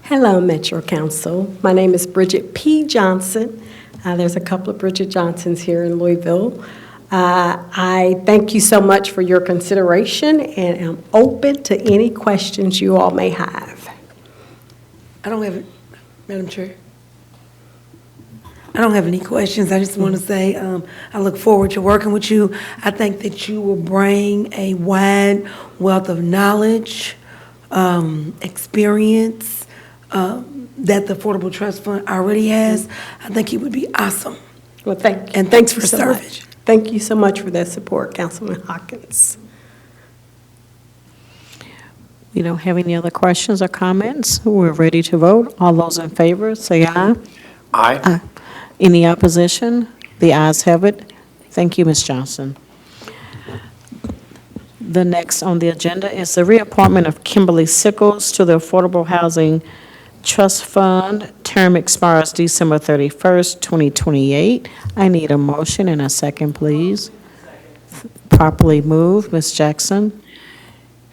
Hello, Metro Council. My name is Bridget P. Johnson. There's a couple of Bridget Johnsons here in Louisville. I thank you so much for your consideration and am open to any questions you all may have. I don't have, Madam Chair. I don't have any questions. I just want to say I look forward to working with you. I think that you will bring a wide wealth of knowledge, experience that the Affordable Trust Fund already has. I think it would be awesome. Well, thank you. And thanks for so serving. much. Thank you so much for that support, Councilman Hawkins. We don't have any other questions or comments. We're ready to vote. All those in favor, say aye. Aye. Any opposition? The ayes have it. Thank you, Ms. Johnson. The next on the agenda is the reappointment of Kimberly Sickles to the Affordable Housing Trust Fund. Term expires December 31st, 2028. I need a motion and a second, please. properly moved. Ms. Jackson?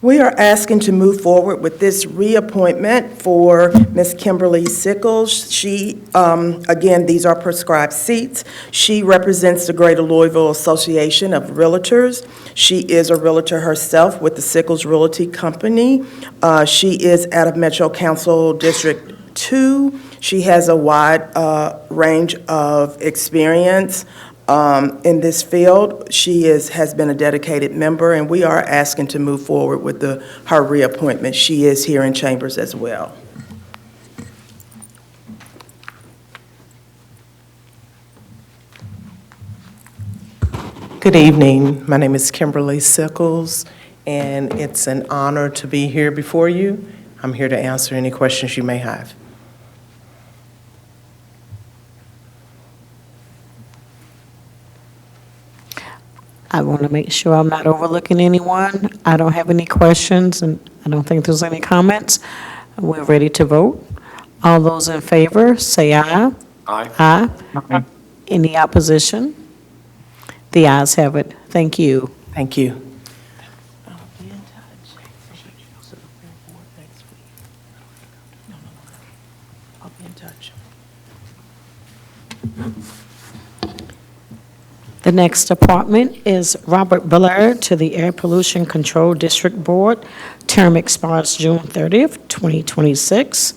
We are asking to move forward with this reappointment for Ms. Kimberly Sickles. She, again, these are prescribed seats. She represents the Greater Louisville Association of Realtors. She is a realtor herself with the Sickles Realty Company. She is out of Metro Council District 2. She has a wide range of experience in this field. She has been a dedicated member, and we are asking to move forward with her reappointment. She is here in chambers as well. Good evening. My name is Kimberly Sickles, and it's an honor to be here before you. I'm here to answer any questions you may have. I want to make sure I'm not overlooking anyone. I don't have any questions, and I don't think there's any comments. We're ready to vote. All those in favor, say aye. Aye. Aye. Any opposition? The ayes have it. Thank you. Thank you. I'll be in touch. The next appointment is Robert Blair to the Air Pollution Control District Board. Term expires June 30th, 2026.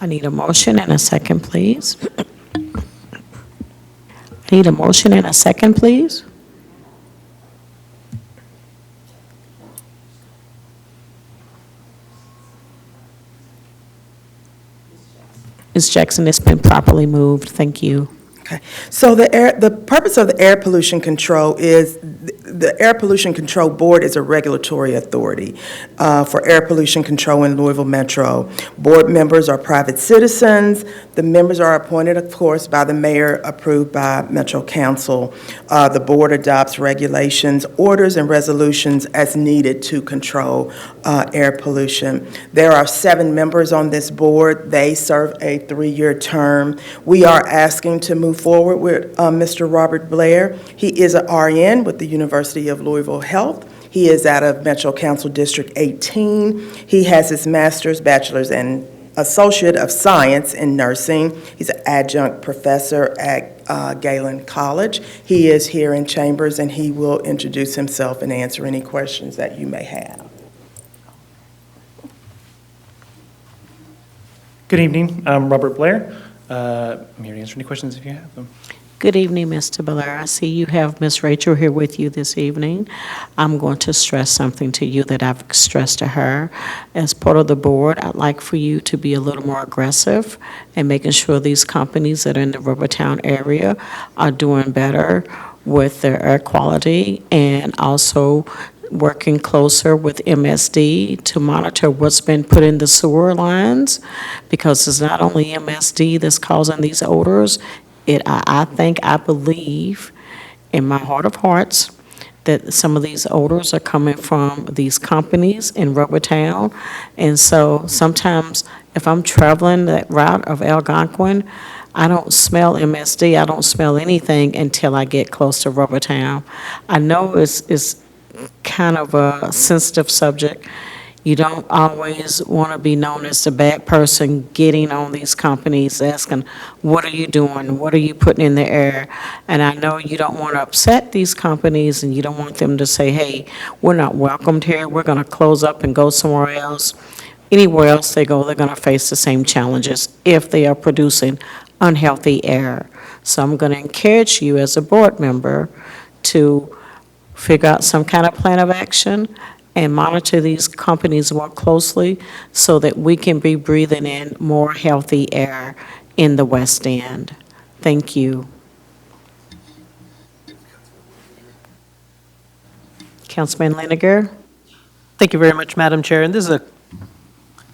I need a motion and a second, please. I need a motion and a second, please. Ms. Jackson, it's been properly moved. Thank you. Okay, so the purpose of the air pollution control is, the Air Pollution Control Board is a regulatory authority for air pollution control in Louisville Metro. Board members are private citizens. The members are appointed, of course, by the mayor, approved by Metro Council. The board adopts regulations, orders, and resolutions as needed to control air pollution. There are 7 members on this board. They serve a 3-year term. We are asking to move forward with Mr. Robert Blair. He is an RN with the University of Louisville Health. He is out of Metro Council District 18. He has his master's, bachelor's, and associate of science in nursing. He's an adjunct professor at Galen College. He is here in chambers, and he will introduce himself and answer any questions that you may have. Good evening. I'm Robert Blair. I'm here to answer any questions if you have them. Good evening, Mr. Blair. I see you have Ms. Rachel here with you this evening. I'm going to stress something to you that I've stressed to her. As part of the board, I'd like for you to be a little more aggressive in making sure these companies that are in the Rivertown area are doing better with their air quality, and also working closer with MSD to monitor what's been put in the sewer lines, because it's not only MSD that's causing these odors. I believe, in my heart of hearts, that some of these odors are coming from these companies in Rivertown. And so sometimes if I'm traveling that route of Algonquin, I don't smell MSD, I don't smell anything until I get close to Rivertown. I know it's kind of a sensitive subject. You don't always want to be known as the bad person getting on these companies, asking, what are you doing? What are you putting in the air? And I know you don't want to upset these companies, and you don't want them to say, hey, we're not welcomed here. We're going to close up and go somewhere else. Anywhere else they go, they're going to face the same challenges if they are producing unhealthy air. So I'm going to encourage you as a board member to figure out some kind of plan of action and monitor these companies more closely so that we can be breathing in more healthy air in the West End. Thank you. Councilman Liniger? Thank you very much, Madam Chair. And this is a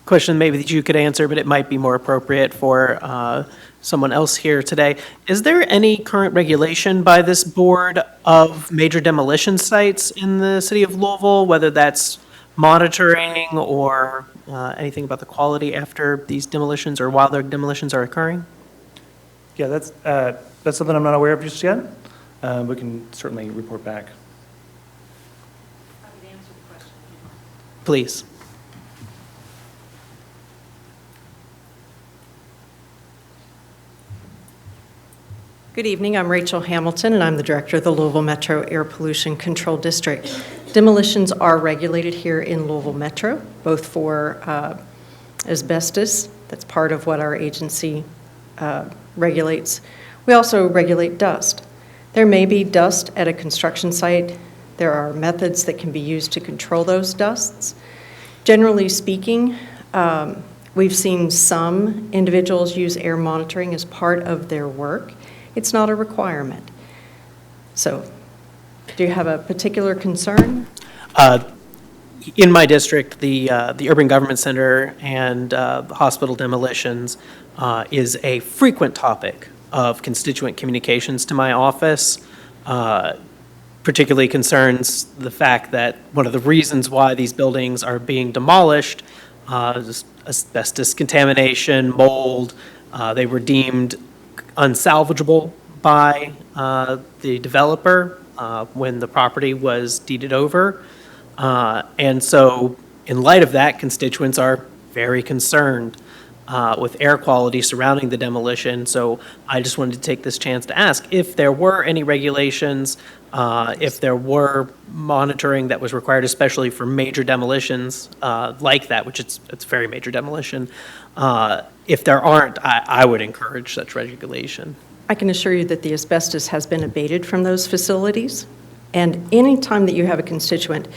question maybe that you could answer, but it might be more appropriate for someone else here today. Is there any current regulation by this board of major demolition sites in the city of Louisville, whether that's monitoring or anything about the quality after these demolitions or while their demolitions are occurring? Yeah, that's something I'm not aware of just yet. We can certainly report back. please. Good evening. I'm Rachel Hamilton, and I'm the director of the Louisville Metro Air Pollution Control District. Demolitions are regulated here in Louisville Metro, both for asbestos, that's part of what our agency regulates. We also regulate dust. There may be dust at a construction site. There are methods that can be used to control those dusts. Generally speaking, we've seen some individuals use air monitoring as part of their work. It's not a requirement. So, do you have a particular concern? In my district, the Urban Government Center and hospital demolitions is a frequent topic of constituent communications to my office. Particularly concerns the fact that one of the reasons why these buildings are being demolished is asbestos contamination, mold. They were deemed unsalvageable by the developer when the property was deeded over. And so in light of that, constituents are very concerned with air quality surrounding the demolition. So I just wanted to take this chance to ask if there were any regulations, if there were monitoring that was required, especially for major demolitions like that, which it's a very major demolition. If there aren't, I would encourage such regulation. I can assure you that the asbestos has been abated from those facilities. And any time that you have a constituent,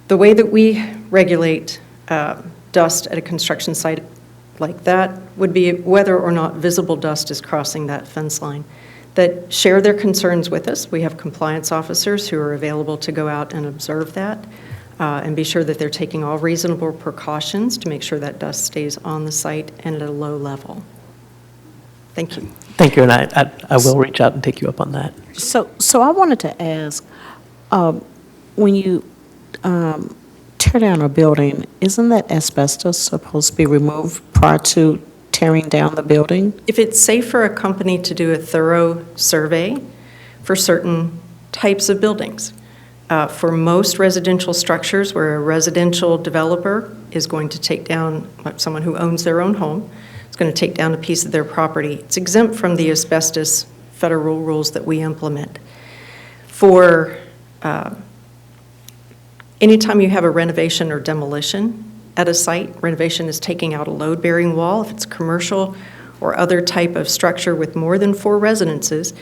the way that we regulate dust at a construction site like that would be whether or not visible dust is crossing that fence line. That share their concerns with us. We have compliance officers who are available to go out and observe that and be sure that they're taking all reasonable precautions to make sure that dust stays on the site and at a low level. Thank you. Thank you, and I will reach out and take you up on that. So I wanted to ask, when you tear down a building, isn't that asbestos supposed to be removed prior to tearing down the building? If it's safe for a company to do a thorough survey for certain types of buildings, for most residential structures where a residential developer is going to take down, someone who owns their own home, is going to take down a piece of their property, it's exempt from the asbestos federal rules that we implement. For anytime you have a renovation or demolition at a site, renovation is taking out a load-bearing wall. If it's commercial or other type of structure with more than 4 residences,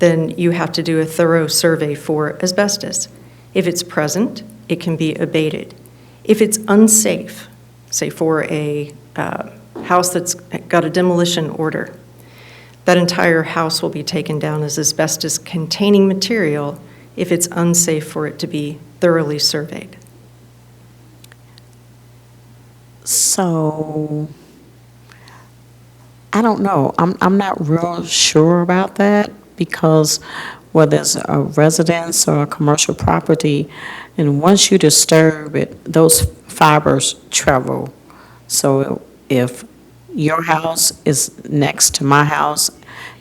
then you have to do a thorough survey for asbestos. If it's present, it can be abated. If it's unsafe, say for a house that's got a demolition order, that entire house will be taken down as asbestos-containing material if it's unsafe for it to be thoroughly surveyed. So, I don't know. I'm not real sure about that because whether it's a residence or a commercial property, and once you disturb it, those fibers travel. So if your house is next to my house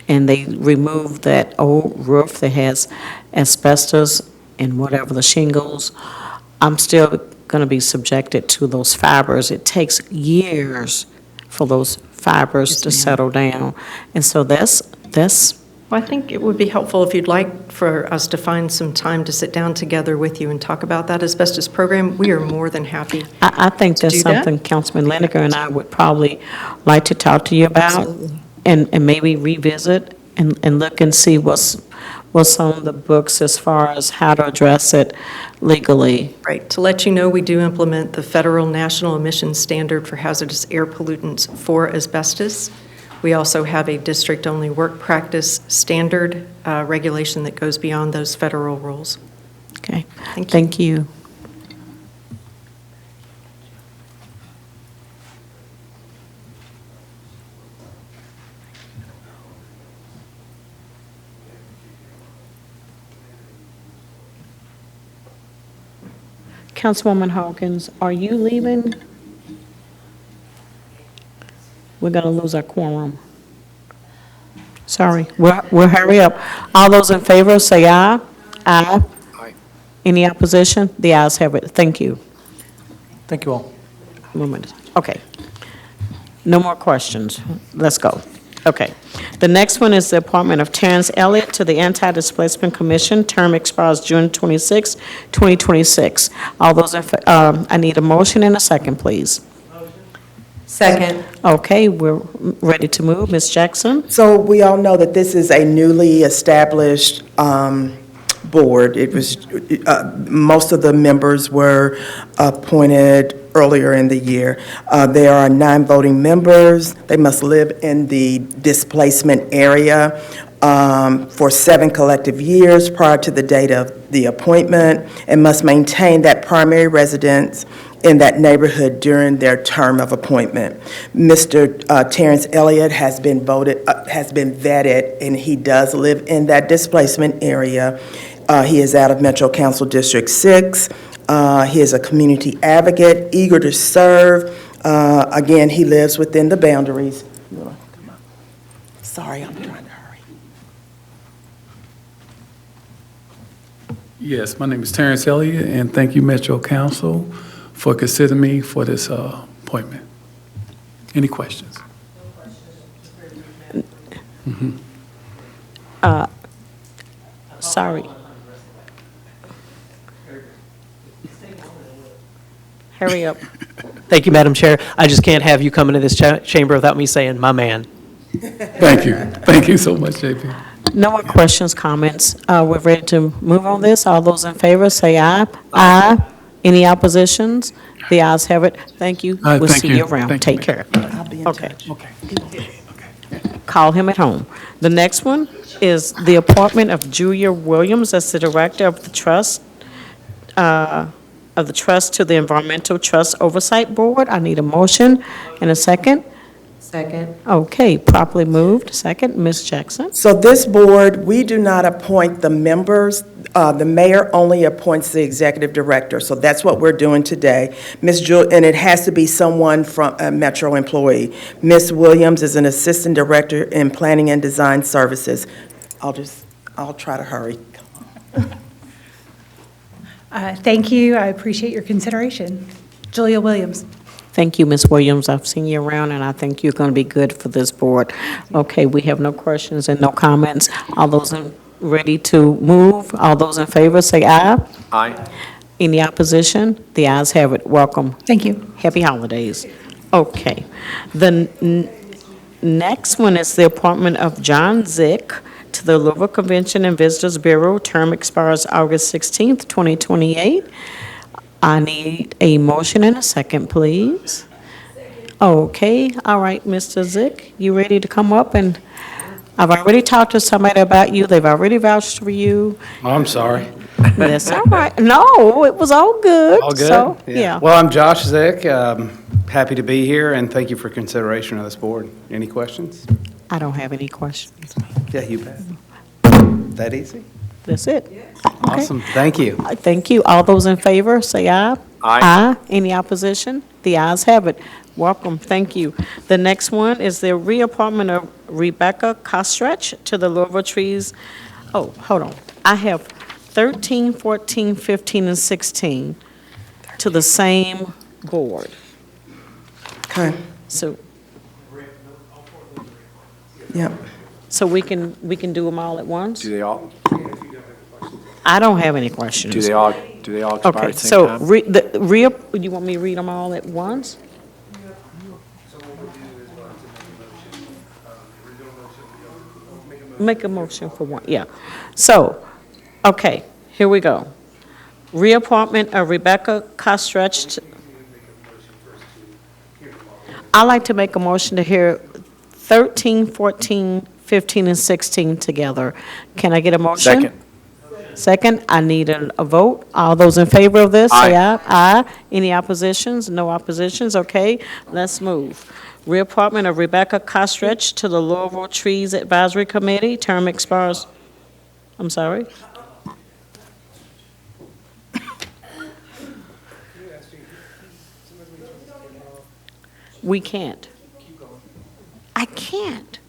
and they remove that old roof that has asbestos and whatever the shingles, I'm still going to be subjected to those fibers. It takes years for those fibers to settle down. And so that's. Well, I think it would be helpful if you'd like for us to find some time to sit down together with you and talk about that asbestos program. We are more than happy. I think that's something Councilman Laniger and I would probably like to talk to you about. Absolutely. And maybe revisit and look and see what's on the books as far as how to address it legally. Right. To let you know, we do implement the federal national emissions standard for hazardous air pollutants for asbestos. We also have a district-only work practice standard regulation that goes beyond those federal rules. Okay. Thank you. Thank you. Councilwoman Hawkins, are you leaving? We're going to lose our quorum. Sorry, we'll hurry up. All those in favor, say aye. Aye. Any opposition? The ayes have it. Thank you. Thank you all. Okay. No more questions. Let's go. Okay. The next one is the appointment of Terrence Elliott to the Anti-Displacement Commission. Term expires June 26, 2026. All those, I need a motion and a second, please. Second. Okay, we're ready to move. Ms. Jackson? So we all know that this is a newly established board. It was, most of the members were appointed earlier in the year. There are 9 voting members. They must live in the displacement area for 7 collective years prior to the date of the appointment and must maintain that primary residence in that neighborhood during their term of appointment. Mr. Terrence Elliott has been vetted, and he does live in that displacement area. He is out of Metro Council District 6. He is a community advocate, eager to serve. Again, he lives within the boundaries. Sorry, I'm trying to hurry. Yes, my name is Terrence Elliott, and thank you, Metro Council, for considering me for this appointment. Any questions? Sorry. Hurry up. Thank you, Madam Chair. I just can't have you come into this chamber without me saying, "My man." Thank you. Thank you so much, JP. No more questions, comments. We're ready to move on this. All those in favor, say aye. Aye. Any oppositions? The ayes have it. Thank you. We'll thank see you. you around. Thank you, Take care. I'll be in Okay. touch. Okay. Call him at home. The next one is the appointment of Julia Williams as the Director of the Trust, to the Environmental Trust Oversight Board. I need a motion and a second. Second. Okay, properly moved. Second, Ms. Jackson. So this board, we do not appoint the members. The mayor only appoints the executive director. So that's what we're doing today. And it has to be someone from a Metro employee. Ms. Williams is an assistant director in planning and design services. I'll try to hurry. Thank you. I appreciate your consideration. Julia Williams. Thank you, Ms. Williams. I've seen you around, and I think you're going to be good for this board. Okay, we have no questions and no comments. All those ready to move? All those in favor, say aye. Aye. Any opposition? The ayes have it. Welcome. Thank you. Happy holidays. Okay. The next one is the appointment of John Zick to the Louisville Convention and Visitors Bureau. Term expires August 16th, 2028. I need a motion and a second, please. Okay, all right, Mr. Zick, you ready to come up? And I've already talked to somebody about you. They've already vouched for you. Oh, I'm sorry. That's all right. No, it was all good. All good? So, yeah. Well, I'm Josh Zick. Happy to be here, and thank you for consideration of this board. Any questions? I don't have any questions. Yeah, you bet. That easy? That's it. Awesome. Thank you. Thank you. All those in favor, say aye. Aye. Any opposition? The ayes have it. Welcome. Thank you. The next one is the reappointment of Rebecca Kostrach to the Louisville Trees. Oh, hold on. I have 13, 14, 15, and 16 to the same board. Okay. So, Yep. so we can do them all at once? Do they all, I don't have any questions. do they all expire Okay, at the same so time? you want me to read them all at once? Make a motion for one, yeah. So, okay, here we go. Reappointment of Rebecca Kostrach. I'd like to make a motion to hear 13, 14, 15, and 16 together. Can I get a motion? Second. Second, I need a vote. All those in favor of this, say aye. Aye. Any oppositions? No oppositions? Okay, let's move. Reappointment of Rebecca Kostrach to the Louisville Trees Advisory Committee. Term expires, I'm sorry? We can't. I can't.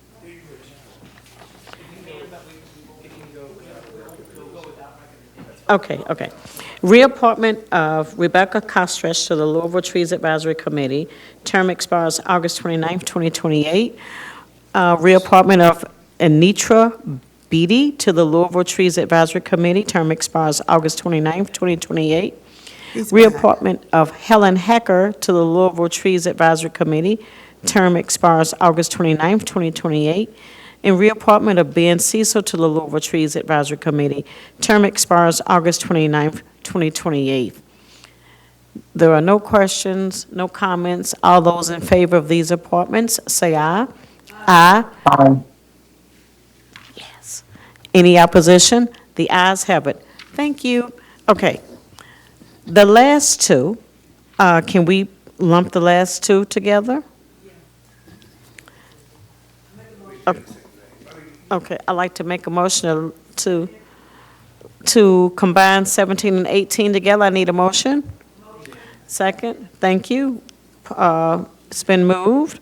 Okay. Reappointment of Rebecca Kostrich to the Louisville Trees Advisory Committee. Term expires August 29th, 2028. Reappointment of Anitra Beatty to the Louisville Trees Advisory Committee. Term expires August 29th, 2028. Reappointment of Helen Hecker to the Louisville Trees Advisory Committee. Term expires August 29th, 2028. And reappointment of Ben Cecil to the Louisville Trees Advisory Committee. Term expires August 29th, 2028. There are no questions, no comments. All those in favor of these appointments, say aye. Aye. Yes. Any opposition? The ayes have it. Thank you. Okay. The last two, can we lump the last two together? Okay, I'd like to make a motion to combine 17 and 18 together. I need a motion. Second, thank you. It's been moved.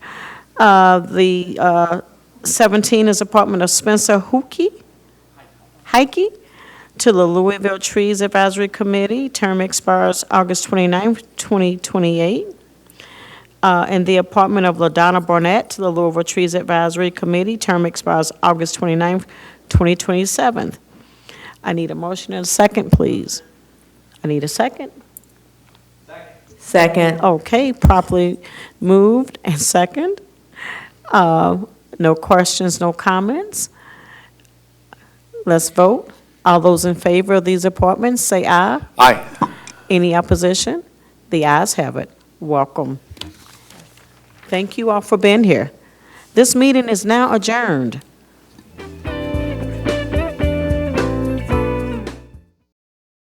The 17 is appointment of Spencer Heike to the Louisville Trees Advisory Committee. Term expires August 29th, 2028. And the appointment of LaDonna Barnett to the Louisville Trees Advisory Committee. Term expires August 29th, 2027. I need a motion and a second, please. I need a second. Second. Okay, properly moved and second. No questions, no comments. Let's vote. All those in favor of these appointments, say aye. Aye. Any opposition? The ayes have it. Welcome. Thank you all for being here. This meeting is now adjourned.